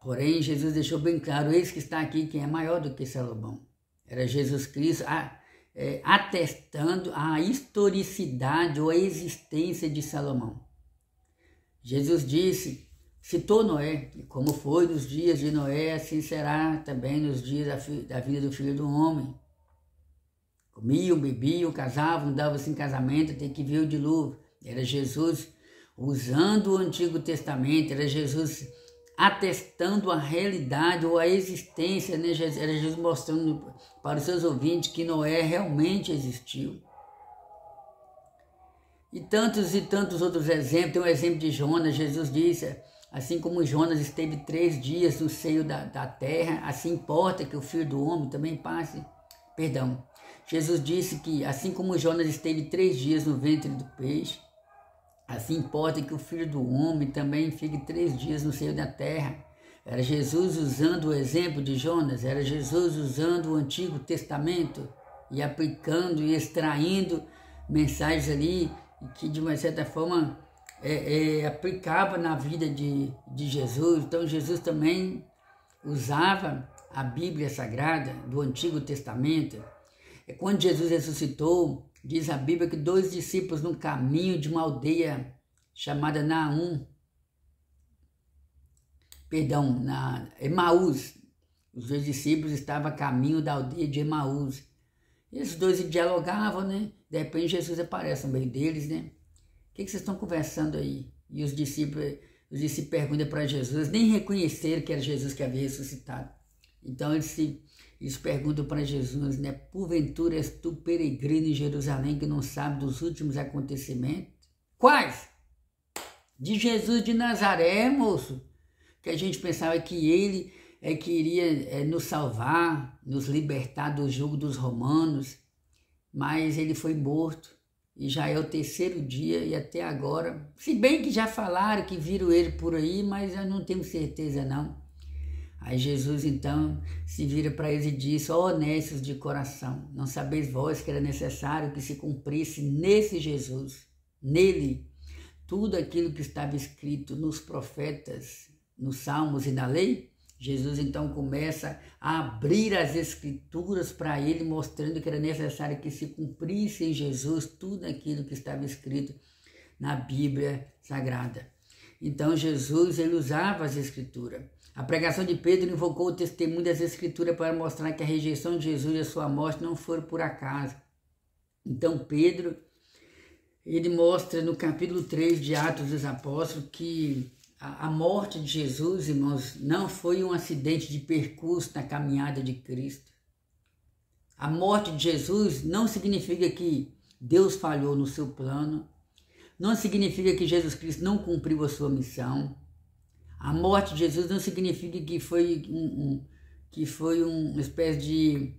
Speaker 1: Porém, Jesus deixou bem claro, eis que está aqui quem é maior do que Salomão. Era Jesus Cristo atestando a historicidade ou a existência de Salomão. Jesus disse, citou Noé, e como foi nos dias de Noé, assim será também nos dias da vida do Filho do Homem. Comiam, bebiam, casavam, davam-se em casamento, até que veio o dilúvio. Era Jesus usando o Antigo Testamento, era Jesus atestando a realidade ou a existência, né? Era Jesus mostrando para os seus ouvintes que Noé realmente existiu. E tantos outros exemplos. Tem um exemplo de Jonas. Jesus disse, assim como Jonas esteve 3 dias no seio da terra, assim importa que o Filho do Homem também passe. Jesus disse que assim como Jonas esteve 3 dias no ventre do peixe, assim importa que o Filho do Homem também fique 3 dias no seio da terra. Era Jesus usando o exemplo de Jonas, era Jesus usando o Antigo Testamento e aplicando e extraindo mensagens ali que de uma certa forma aplicava na vida de Jesus. Então Jesus também usava a Bíblia Sagrada do Antigo Testamento. Quando Jesus ressuscitou, diz a Bíblia que 2 discípulos no caminho de uma aldeia chamada Emaús. Os 2 discípulos estavam a caminho da aldeia de Emaús. Esses 2 dialogavam, né? De repente Jesus aparece no meio deles, né? O que vocês estão conversando aí? E os discípulos os discípulos perguntam para Jesus, nem reconheceram que era Jesus que havia ressuscitado. Então eles perguntam para Jesus, né? Porventura és tu peregrino em Jerusalém que não sabe dos últimos acontecimentos? Quais? De Jesus de Nazaré, moço. Que a gente pensava que ele que iria nos salvar, nos libertar do jugo dos romanos. Mas ele foi morto. E já é o terceiro dia e até agora, se bem que já falaram que viram ele por aí, mas eu não tenho certeza não. Aí Jesus então se vira para eles e diz, ó honestos de coração, não sabeis vós que era necessário que se cumprisse nesse Jesus, nele, tudo aquilo que estava escrito nos profetas, nos salmos e na lei? Jesus então começa a abrir as escrituras para ele, mostrando que era necessário que se cumprisse em Jesus tudo aquilo que estava escrito na Bíblia Sagrada. Então Jesus ele usava as escrituras. A pregação de Pedro invocou o testemunho das escrituras para mostrar que a rejeição de Jesus e a sua morte não foram por acaso. Então Pedro, ele mostra no capítulo 3 de Atos dos Apóstolos que a morte de Jesus, irmãos, não foi um acidente de percurso na caminhada de Cristo. A morte de Jesus não significa que Deus falhou no seu plano, não significa que Jesus Cristo não cumpriu a sua missão. A morte de Jesus não significa que foi uma espécie de,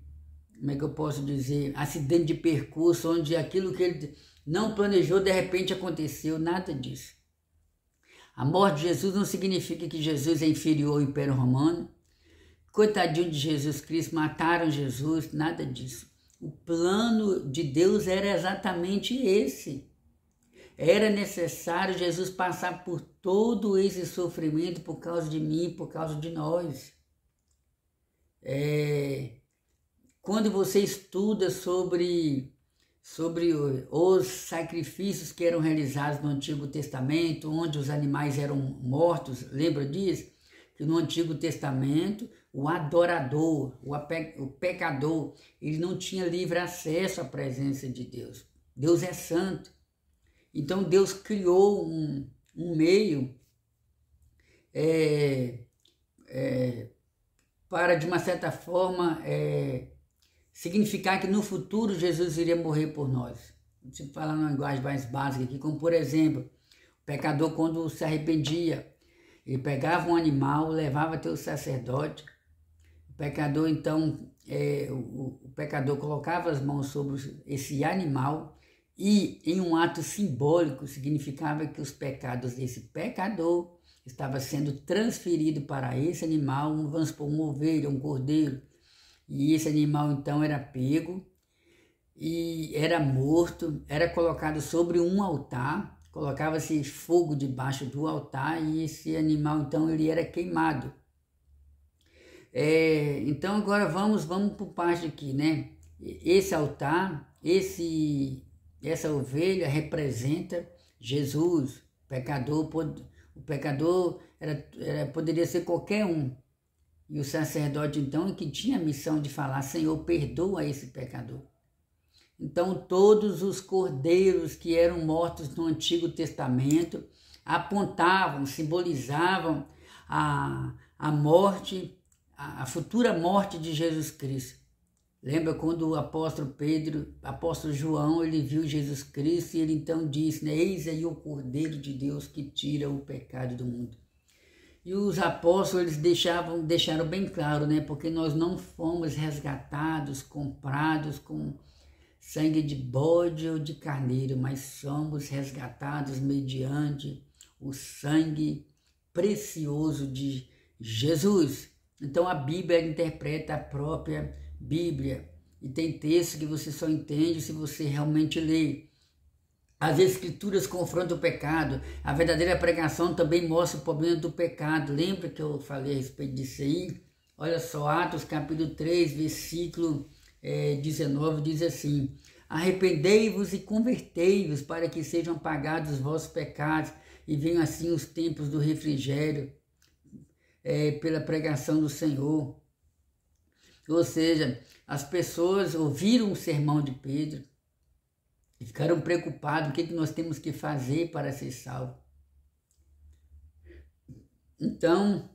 Speaker 1: como é que eu posso dizer, acidente de percurso, onde aquilo que ele não planejou de repente aconteceu, nada disso. A morte de Jesus não significa que Jesus é inferior ao Império Romano. Coitadinho de Jesus Cristo, mataram Jesus, nada disso. O plano de Deus era exatamente esse. Era necessário Jesus passar por todo esse sofrimento por causa de mim, por causa de nós. Quando você estuda sobre os sacrifícios que eram realizados no Antigo Testamento, onde os animais eram mortos, lembra disso? Que no Antigo Testamento, o adorador, o pecador, ele não tinha livre acesso à presença de Deus. Deus é santo. Então Deus criou um meio para, de uma certa forma, significar que no futuro Jesus iria morrer por nós. Se falar numa linguagem mais básica aqui, como por exemplo, o pecador quando se arrependia, ele pegava um animal, levava até o sacerdote, o pecador então, o pecador colocava as mãos sobre esse animal e em um ato simbólico significava que os pecados desse pecador estavam sendo transferidos para esse animal, vamos supor, uma ovelha, um cordeiro. E esse animal então era pego e era morto, era colocado sobre um altar, colocava-se fogo debaixo do altar e esse animal então ele era queimado. Então agora vamos por parte aqui, né? Esse altar, essa ovelha representa Jesus, pecador. O pecador poderia ser qualquer um. E o sacerdote, então, que tinha a missão de falar, Senhor, perdoa esse pecador. Então, todos os cordeiros que eram mortos no Antigo Testamento apontavam, simbolizavam a morte, a futura morte de Jesus Cristo. Lembra quando o apóstolo João, ele viu Jesus Cristo e ele então disse, né, eis aí o Cordeiro de Deus que tira o pecado do mundo. E os apóstolos eles deixaram bem claro, né? Porque nós não fomos resgatados, comprados com sangue de bode ou de carneiro, mas somos resgatados mediante o sangue precioso de Jesus. Então a Bíblia interpreta a própria Bíblia. E tem texto que você só entende se você realmente lê. As escrituras confrontam o pecado. A verdadeira pregação também mostra o problema do pecado. Lembra que eu falei a respeito disso aí? Olha só, Atos capítulo 3, versículo 19, diz assim, arrependei-vos e convertei-vos para que sejam apagados os vossos pecados e venham assim os tempos do refrigério pela pregação do Senhor. Ou seja, as pessoas ouviram o sermão de Pedro, e ficaram preocupados, o que nós temos que fazer para ser salvos? Então,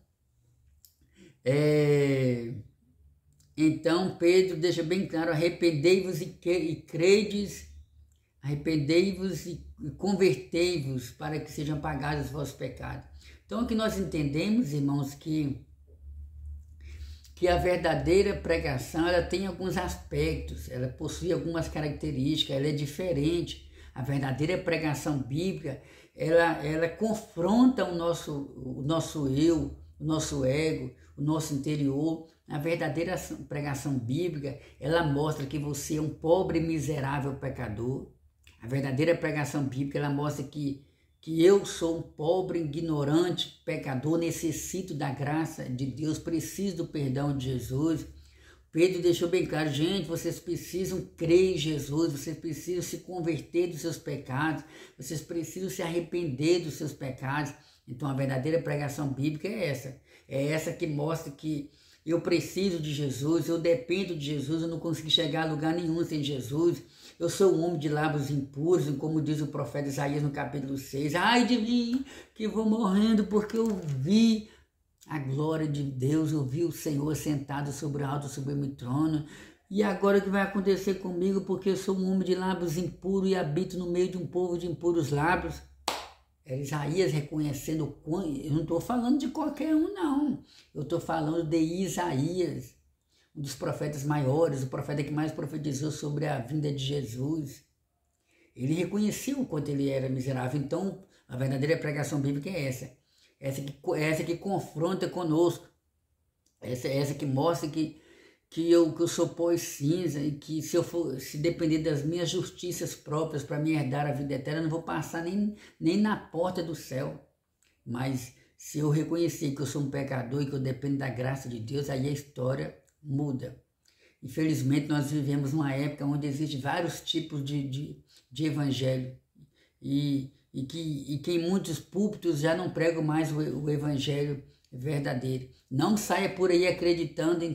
Speaker 1: então Pedro deixa bem claro: arrependei-vos e credes, arrependei-vos e convertei-vos para que sejam apagados os vossos pecados. Então, o que nós entendemos, irmãos, que a verdadeira pregação, ela tem alguns aspectos, ela possui algumas características, ela é diferente. A verdadeira pregação bíblica, ela confronta o nosso eu, o nosso ego, o nosso interior. A verdadeira pregação bíblica, ela mostra que você é um pobre, miserável pecador. A verdadeira pregação bíblica, ela mostra que eu sou um pobre, ignorante, pecador, necessito da graça de Deus, preciso do perdão de Jesus. Pedro deixou bem claro: gente, vocês precisam crer em Jesus, vocês precisam se converter dos seus pecados, vocês precisam se arrepender dos seus pecados. Então a verdadeira pregação bíblica é essa que mostra que eu preciso de Jesus, eu dependo de Jesus, eu não consigo chegar a lugar nenhum sem Jesus. Eu sou um homem de lábios impuros, como diz o profeta Isaías no capítulo 6. Ai de mim, que vou morrendo, porque eu vi a glória de Deus, eu vi o Senhor sentado sobre o alto sublime trono. E agora o que vai acontecer comigo, porque eu sou um homem de lábios impuros e habito no meio de um povo de impuros lábios. Era Isaías reconhecendo, eu não estou falando de qualquer um, não. Eu estou falando de Isaías, um dos profetas maiores, o profeta que mais profetizou sobre a vinda de Jesus. Ele reconheceu o quanto ele era miserável. Então, a verdadeira pregação bíblica é essa que confronta conosco, essa que mostra que eu sou pó e cinza, e que se depender das minhas justiças próprias para me herdar a vida eterna, eu não vou passar nem na porta do céu. Mas se eu reconhecer que eu sou um pecador e que eu dependo da graça de Deus, aí a história muda. Infelizmente, nós vivemos uma época onde existem vários tipos de evangelho e que em muitos púlpitos já não pregam mais o evangelho verdadeiro. Não saia por aí acreditando em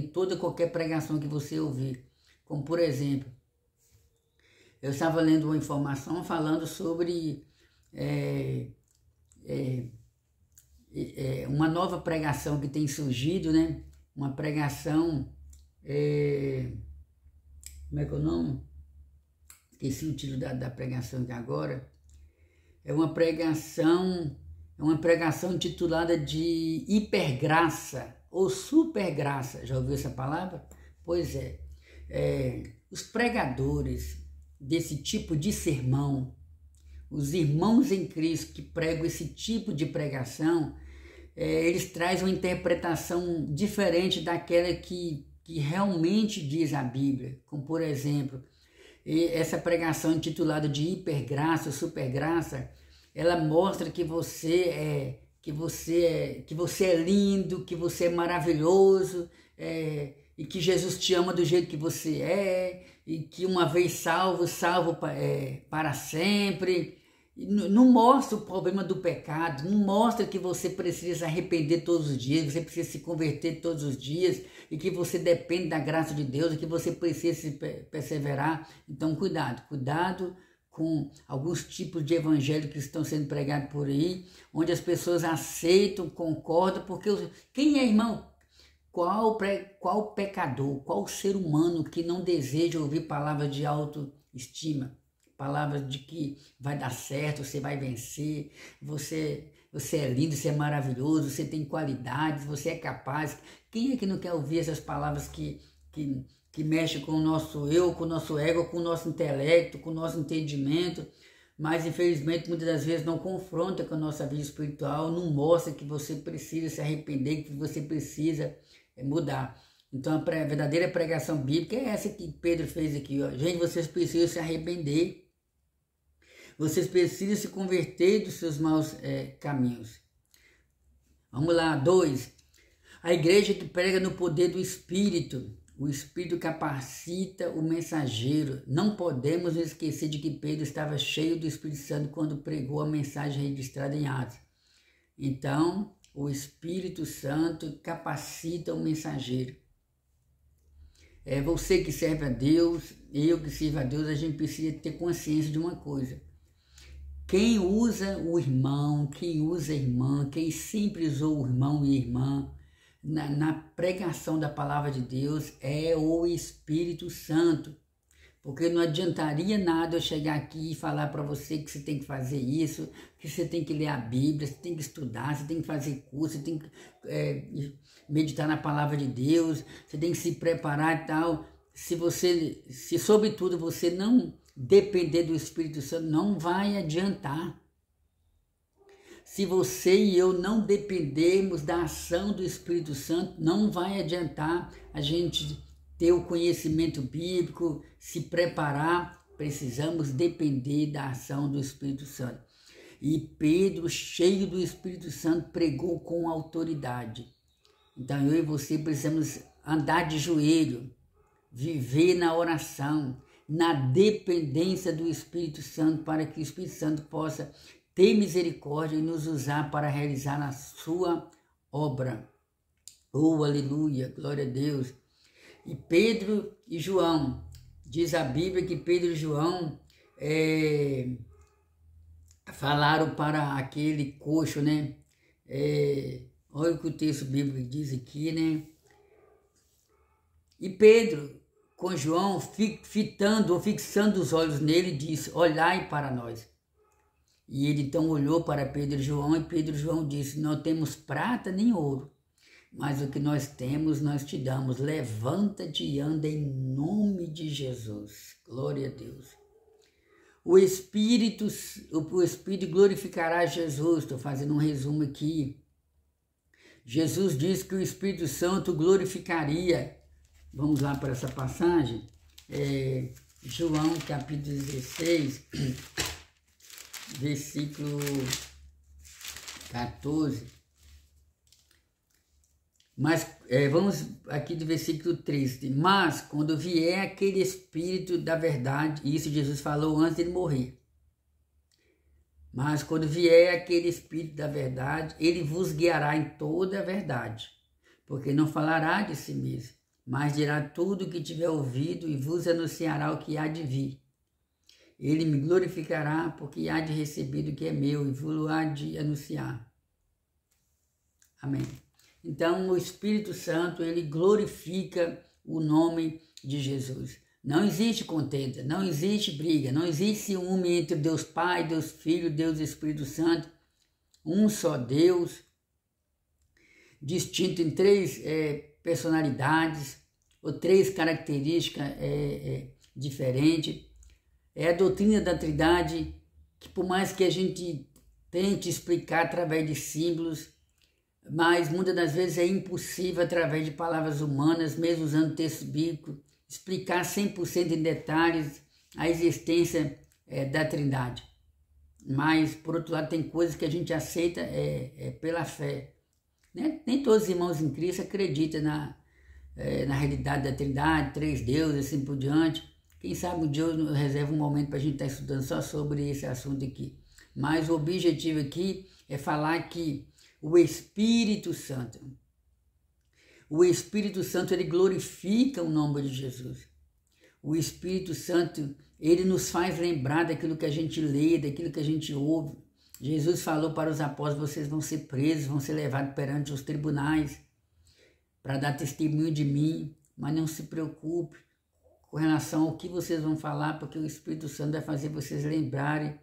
Speaker 1: toda qualquer pregação que você ouvir. Como, por exemplo, eu estava lendo uma informação falando sobre uma nova pregação que tem surgido, né? Uma pregação, como é que é o nome? Esqueci o título da pregação aqui agora. É uma pregação intitulada de hipergraça ou supergraça. Já ouviu essa palavra? Pois os pregadores desse tipo de sermão, os irmãos em Cristo que pregam esse tipo de pregação, eles trazem uma interpretação diferente daquela que realmente diz a Bíblia. Como, por exemplo, essa pregação intitulada de hipergraça, supergraça, ela mostra que você é lindo, que você é maravilhoso, e que Jesus te ama do jeito que você é, e que uma vez salvo para sempre. Não mostra o problema do pecado, não mostra que você precisa se arrepender todos os dias, você precisa se converter todos os dias, e que você depende da graça de Deus, e que você precisa perseverar. Então, cuidado com alguns tipos de evangelho que estão sendo pregados por aí, onde as pessoas aceitam, concordam, porque quem é, irmão? Qual pecador, qual ser humano que não deseja ouvir palavras de autoestima? Palavras de que vai dar certo, você vai vencer, você é lindo, você é maravilhoso, você tem qualidades, você é capaz. Quem é que não quer ouvir essas palavras que mexem com o nosso eu, com o nosso ego, com o nosso intelecto, com o nosso entendimento? Mas infelizmente muitas das vezes não confronta com a nossa vida espiritual, não mostra que você precisa se arrepender, que você precisa mudar. Então a verdadeira pregação bíblica é essa que Pedro fez aqui, ó. Gente, vocês precisam se arrepender. Vocês precisam se converter dos seus maus caminhos. Vamos lá, 2. A igreja que prega no poder do Espírito. O Espírito capacita o mensageiro. Não podemos esquecer de que Pedro estava cheio do Espírito Santo quando pregou a mensagem registrada em Atos. Então, o Espírito Santo capacita o mensageiro. Você que serve a Deus, eu que sirvo a Deus, a gente precisa ter consciência de uma coisa. Quem usa o irmão, quem usa a irmã, quem sempre usou o irmão e a irmã na pregação da palavra de Deus é o Espírito Santo. Porque não adiantaria nada eu chegar aqui e falar para você que você tem que fazer isso, que você tem que ler a Bíblia, você tem que estudar, você tem que fazer curso, você tem que meditar na palavra de Deus, você tem que se preparar e tal. Se sobretudo você não depender do Espírito Santo, não vai adiantar. Se você e eu não dependermos da ação do Espírito Santo, não vai adiantar a gente ter o conhecimento bíblico, se preparar. Precisamos depender da ação do Espírito Santo. E Pedro, cheio do Espírito Santo, pregou com autoridade. Então eu e você precisamos andar de joelho, viver na oração, na dependência do Espírito Santo, para que o Espírito Santo possa ter misericórdia e nos usar para realizar a sua obra. Oh, aleluia, glória a Deus. E Pedro e João, diz a Bíblia que Pedro e João falaram para aquele coxo, né? Olha o que o texto bíblico diz aqui, né? E Pedro, com João, fixando os olhos nele, disse: olhai para nós. E ele então olhou para Pedro e João, e Pedro e João disse: não temos prata nem ouro, mas o que nós temos nós te damos. Levanta-te e anda em nome de Jesus. Glória a Deus. O Espírito glorificará Jesus. Estou fazendo um resumo aqui. Jesus disse que o Espírito Santo glorificaria. Vamos lá para essa passagem. João capítulo 16, versículo 14. Mas vamos aqui do versículo 13. Mas quando vier aquele Espírito da verdade, e isso Jesus falou antes de ele morrer. Mas quando vier aquele Espírito da verdade, ele vos guiará em toda a verdade, porque não falará de si mesmo, mas dirá tudo o que tiver ouvido e vos anunciará o que há de vir. Ele me glorificará, porque há de receber o que é meu e vos há de anunciar. Amém. Então, o Espírito Santo, ele glorifica o nome de Jesus. Não existe contenda, não existe briga, não existe ciúme entre Deus Pai, Deus Filho, Deus Espírito Santo. Um só Deus, distinto em três personalidades, ou três características diferentes. É a doutrina da Trindade que, por mais que a gente tente explicar através de símbolos, mas muitas das vezes é impossível, através de palavras humanas, mesmo usando texto bíblico, explicar 100% em detalhes a existência da Trindade. Mas, por outro lado, tem coisas que a gente aceita pela fé. Né? Nem todos os irmãos em Cristo acreditam na realidade da Trindade, três deuses, assim por diante. Quem sabe um dia eu reservo um momento para a gente estar estudando só sobre esse assunto aqui. Mas o objetivo aqui é falar que o Espírito Santo, ele glorifica o nome de Jesus. O Espírito Santo, ele nos faz lembrar daquilo que a gente lê, daquilo que a gente ouve. Jesus falou para os apóstolos: vocês vão ser presos, vão ser levados perante os tribunais para dar testemunho de mim, mas não se preocupe com relação ao que vocês vão falar, porque o Espírito Santo vai fazer vocês lembrarem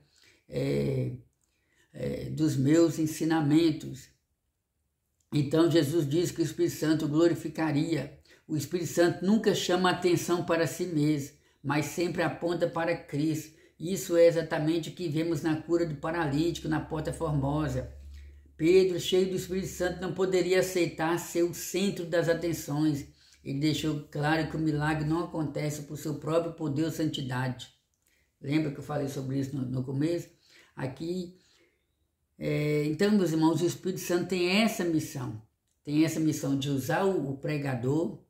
Speaker 1: dos meus ensinamentos. Então Jesus diz que o Espírito Santo glorificaria. O Espírito Santo nunca chama atenção para si mesmo, mas sempre aponta para Cristo. Isso é exatamente o que vemos na cura do paralítico na Porta Formosa. Pedro, cheio do Espírito Santo, não poderia aceitar ser o centro das atenções. Ele deixou claro que o milagre não acontece por seu próprio poder ou santidade. Lembra que eu falei sobre isso no começo? Aqui, então, meus irmãos, o Espírito Santo tem essa missão. Tem essa missão de usar o pregador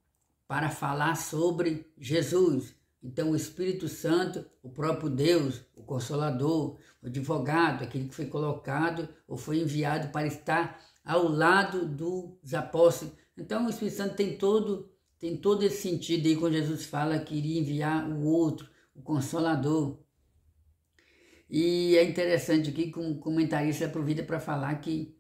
Speaker 1: para falar sobre Jesus. Então, o Espírito Santo, o próprio Deus, o Consolador, o advogado, aquele que foi colocado ou foi enviado para estar ao lado dos apóstolos. Então, o Espírito Santo tem todo esse sentido aí quando Jesus fala que iria enviar o outro, o Consolador. E é interessante aqui que um comentarista aproveita para falar que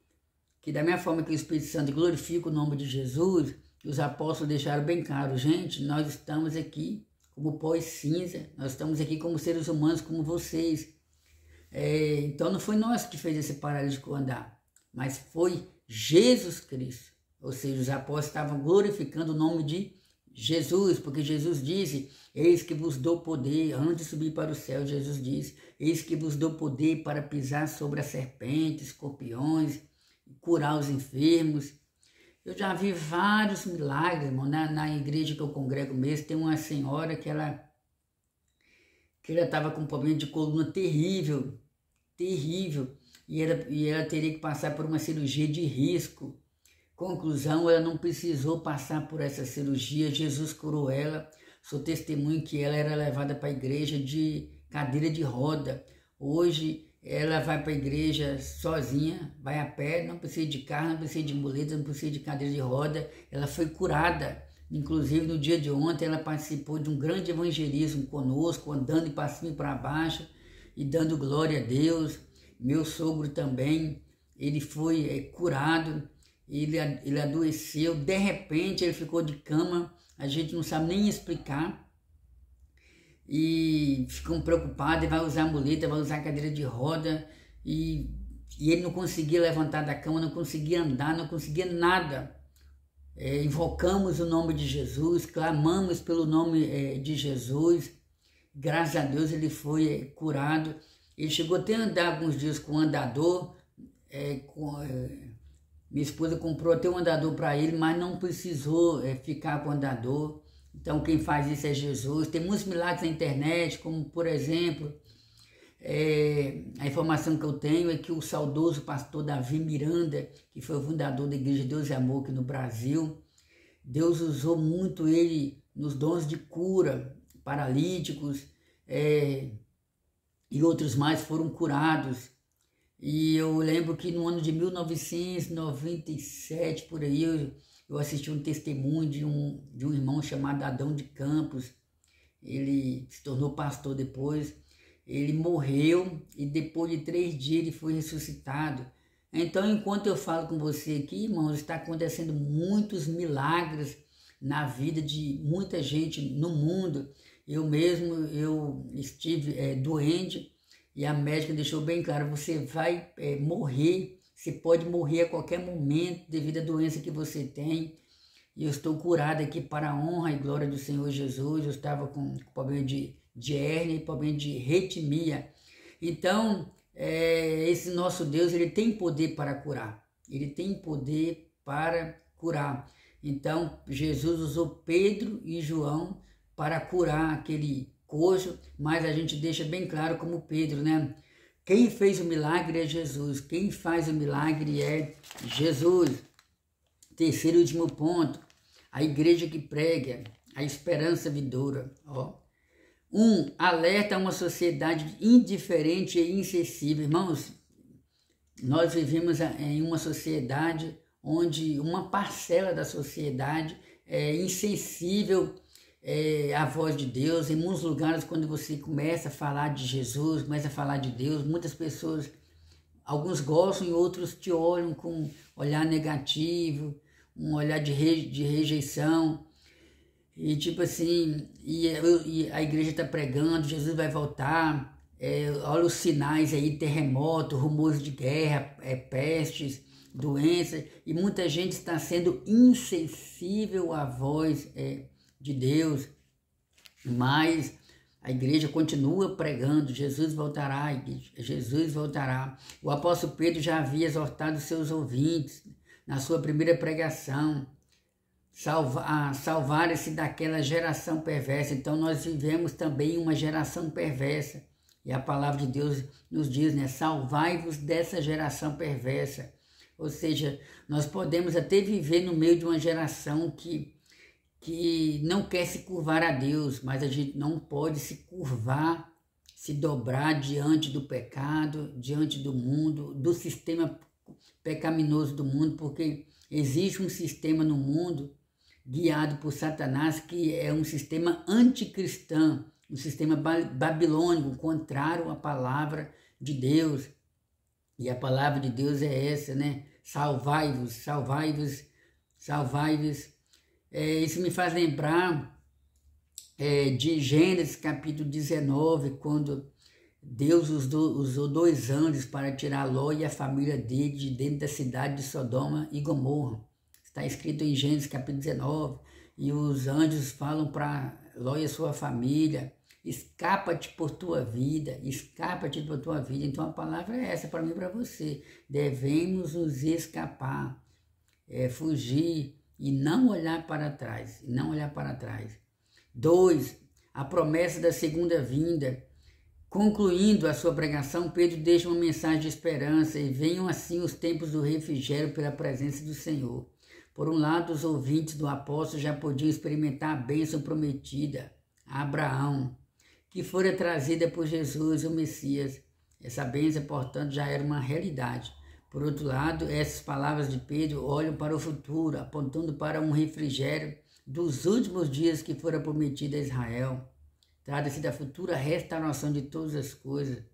Speaker 1: da mesma forma que o Espírito Santo glorifica o nome de Jesus, os apóstolos deixaram bem claro, gente, nós estamos aqui como pó e cinza, nós estamos aqui como seres humanos, como vocês. Então não foi nós que fez esse paralítico andar, mas foi Jesus Cristo. Ou seja, os apóstolos estavam glorificando o nome de Jesus, porque Jesus disse, eis que vos dou poder, antes de subir para o céu, Jesus disse, eis que vos dou poder para pisar sobre as serpentes, escorpiões, curar os enfermos. Eu já vi vários milagres, irmão. Na igreja que eu congrego mesmo, tem uma senhora que ela estava com um problema de coluna terrível, e ela teria que passar por uma cirurgia de risco. Conclusão, ela não precisou passar por essa cirurgia, Jesus curou ela. Sou testemunho que ela era levada para a igreja de cadeira de roda. Hoje ela vai para a igreja sozinha, vai a pé, não precisa de carro, não precisa de muleta, não precisa de cadeira de roda. Ela foi curada. Inclusive no dia de ontem ela participou de um grande evangelismo conosco, andando para cima e para baixo e dando glória a Deus. Meu sogro também, ele foi curado. Ele adoeceu, de repente ele ficou de cama, a gente não sabe nem explicar, e ficam preocupados, vai usar muleta, vai usar cadeira de roda, e ele não conseguia levantar da cama, não conseguia andar, não conseguia nada. Invocamos o nome de Jesus, clamamos pelo nome de Jesus, graças a Deus ele foi curado. Ele chegou até a andar alguns dias com um andador, minha esposa comprou até um andador para ele, mas não precisou ficar com o andador. Então quem faz isso é Jesus. Tem muitos milagres na internet, como por exemplo, a informação que eu tenho é que o saudoso pastor Davi Miranda, que foi o fundador da Igreja Deus e Amor aqui no Brasil, Deus usou muito ele nos dons de cura, paralíticos e outros mais foram curados. E eu lembro que no ano de 1997, por aí, eu assisti um testemunho de um irmão chamado Adão de Campos. Ele se tornou pastor depois. Ele morreu e depois de 3 dias ele foi ressuscitado. Então, enquanto eu falo com você aqui, irmãos, está acontecendo muitos milagres na vida de muita gente no mundo. Eu estive doente. E a médica deixou bem claro, você vai morrer, você pode morrer a qualquer momento devido à doença que você tem. E eu estou curado aqui para a honra e glória do Senhor Jesus. Eu estava com problema de hérnia e problema de arritmia. Então, esse nosso Deus, ele tem poder para curar. Ele tem poder para curar. Então, Jesus usou Pedro e João para curar aquele coxo, mas a gente deixa bem claro como Pedro, né? Quem fez o milagre é Jesus, quem faz o milagre é Jesus. Terceiro e último ponto, a igreja que prega a esperança vindoura. Alerta a uma sociedade indiferente e insensível. Irmãos, nós vivemos em uma sociedade onde uma parcela da sociedade é insensível a voz de Deus. Em muitos lugares, quando você começa a falar de Jesus, começa a falar de Deus, muitas pessoas, alguns gostam e outros te olham com um olhar negativo, um olhar de rejeição, e tipo assim, e a igreja está pregando, Jesus vai voltar, olha os sinais aí, terremoto, rumores de guerra, pestes, doenças, e muita gente está sendo insensível à voz de Deus, mas a igreja continua pregando, Jesus voltará, Jesus voltará. O apóstolo Pedro já havia exortado seus ouvintes na sua primeira pregação, salvarem-se daquela geração perversa. Então nós vivemos também uma geração perversa, e a palavra de Deus nos diz, né, salvai-vos dessa geração perversa. Ou seja, nós podemos até viver no meio de uma geração que não quer se curvar a Deus, mas a gente não pode se curvar, se dobrar diante do pecado, diante do mundo, do sistema pecaminoso do mundo, porque existe um sistema no mundo guiado por Satanás que é um sistema anticristão, um sistema babilônico, contrário à palavra de Deus. E a palavra de Deus é essa, né? Salvai-vos, salvai-vos, salvai-vos. Isso me faz lembrar de Gênesis capítulo 19, quando Deus usou 2 anjos para tirar Ló e a família dele de dentro da cidade de Sodoma e Gomorra. Está escrito em Gênesis capítulo 19, e os anjos falam para Ló e a sua família: escapa-te por tua vida, escapa-te por tua vida. Então a palavra é essa para mim e para você. Devemos nos escapar, fugir e não olhar para trás, 2, a promessa da segunda vinda. Concluindo a sua pregação, Pedro deixa uma mensagem de esperança: e venham assim os tempos do refrigério pela presença do Senhor. Por um lado, os ouvintes do apóstolo já podiam experimentar a bênção prometida a Abraão, que fora trazida por Jesus, o Messias. Essa bênção, portanto, já era uma realidade. Por outro lado, essas palavras de Pedro olham para o futuro, apontando para um refrigério dos últimos dias que fora prometido a Israel. Trata-se da futura restauração de todas as coisas.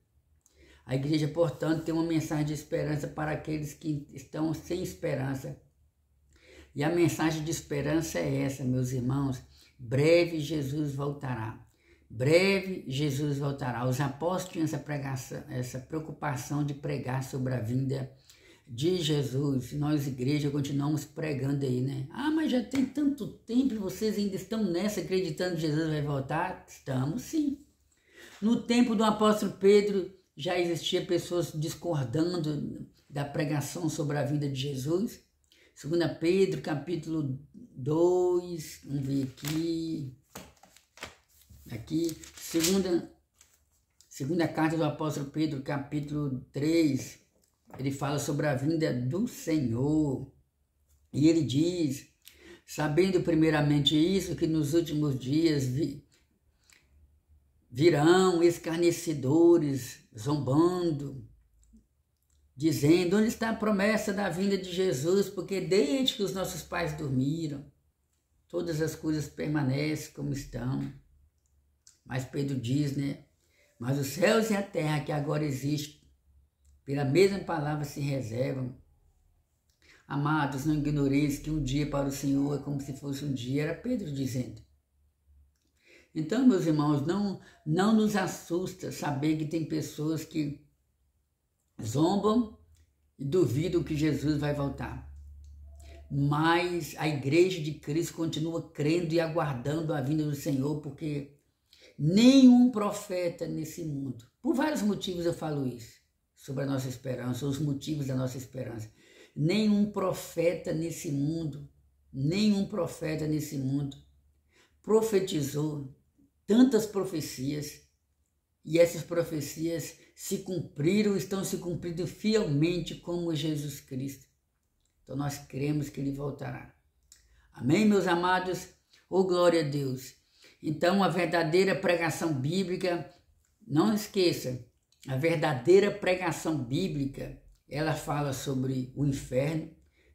Speaker 1: A igreja, portanto, tem uma mensagem de esperança para aqueles que estão sem esperança. E a mensagem de esperança é essa, meus irmãos: breve Jesus voltará. Breve Jesus voltará. Os apóstolos tinham essa preocupação de pregar sobre a vinda de Jesus. Nós, igreja, continuamos pregando aí, né? Mas já tem tanto tempo, vocês ainda estão nessa, acreditando que Jesus vai voltar? Estamos, sim. No tempo do apóstolo Pedro, já existia pessoas discordando da pregação sobre a vinda de Jesus. 2 Pedro, capítulo 2, vamos ver aqui, segunda carta do apóstolo Pedro, capítulo 3, ele fala sobre a vinda do Senhor, e ele diz: sabendo primeiramente isso, que nos últimos dias virão escarnecedores, zombando, dizendo: onde está a promessa da vinda de Jesus? Porque desde que os nossos pais dormiram, todas as coisas permanecem como estão. Mas Pedro diz, né? Mas os céus e a terra que agora existem, pela mesma palavra se reservam. Amados, não ignoreis que um dia para o Senhor é como se fosse um dia. Era Pedro dizendo. Então, meus irmãos, não nos assusta saber que tem pessoas que zombam e duvidam que Jesus vai voltar. Mas a igreja de Cristo continua crendo e aguardando a vinda do Senhor, porque nenhum profeta nesse mundo, por vários motivos eu falo isso, sobre a nossa esperança, os motivos da nossa esperança, nenhum profeta nesse mundo profetizou tantas profecias, e essas profecias se cumpriram, estão se cumprindo fielmente como Jesus Cristo. Então nós cremos que Ele voltará. Amém, meus amados? Glória a Deus! Então a verdadeira pregação bíblica, não esqueça, a verdadeira pregação bíblica, ela fala sobre o inferno,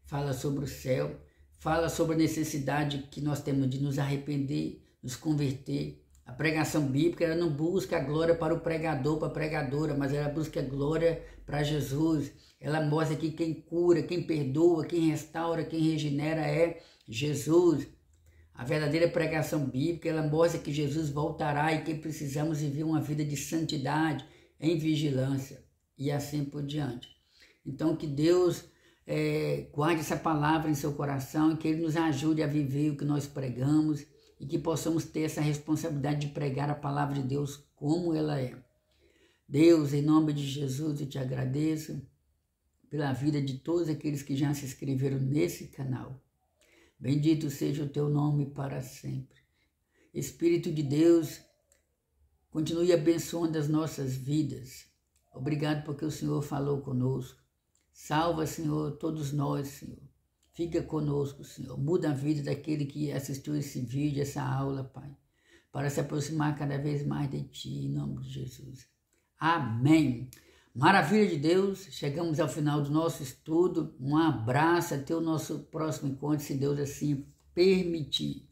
Speaker 1: fala sobre o céu, fala sobre a necessidade que nós temos de nos arrepender, nos converter. A pregação bíblica, ela não busca a glória para o pregador, para a pregadora, mas ela busca a glória para Jesus. Ela mostra que quem cura, quem perdoa, quem restaura, quem regenera é Jesus. A verdadeira pregação bíblica, ela mostra que Jesus voltará e que precisamos viver uma vida de santidade, em vigilância e assim por diante. Então que Deus guarde essa palavra em seu coração e que Ele nos ajude a viver o que nós pregamos e que possamos ter essa responsabilidade de pregar a palavra de Deus como ela é. Deus, em nome de Jesus, eu te agradeço pela vida de todos aqueles que já se inscreveram nesse canal. Bendito seja o teu nome para sempre. Espírito de Deus, continue abençoando as nossas vidas. Obrigado porque o Senhor falou conosco. Salva, Senhor, todos nós, Senhor. Fica conosco, Senhor. Muda a vida daquele que assistiu esse vídeo, essa aula, Pai, para se aproximar cada vez mais de Ti, em nome de Jesus. Amém. Maravilha de Deus, chegamos ao final do nosso estudo. Um abraço, até o nosso próximo encontro, se Deus assim permitir.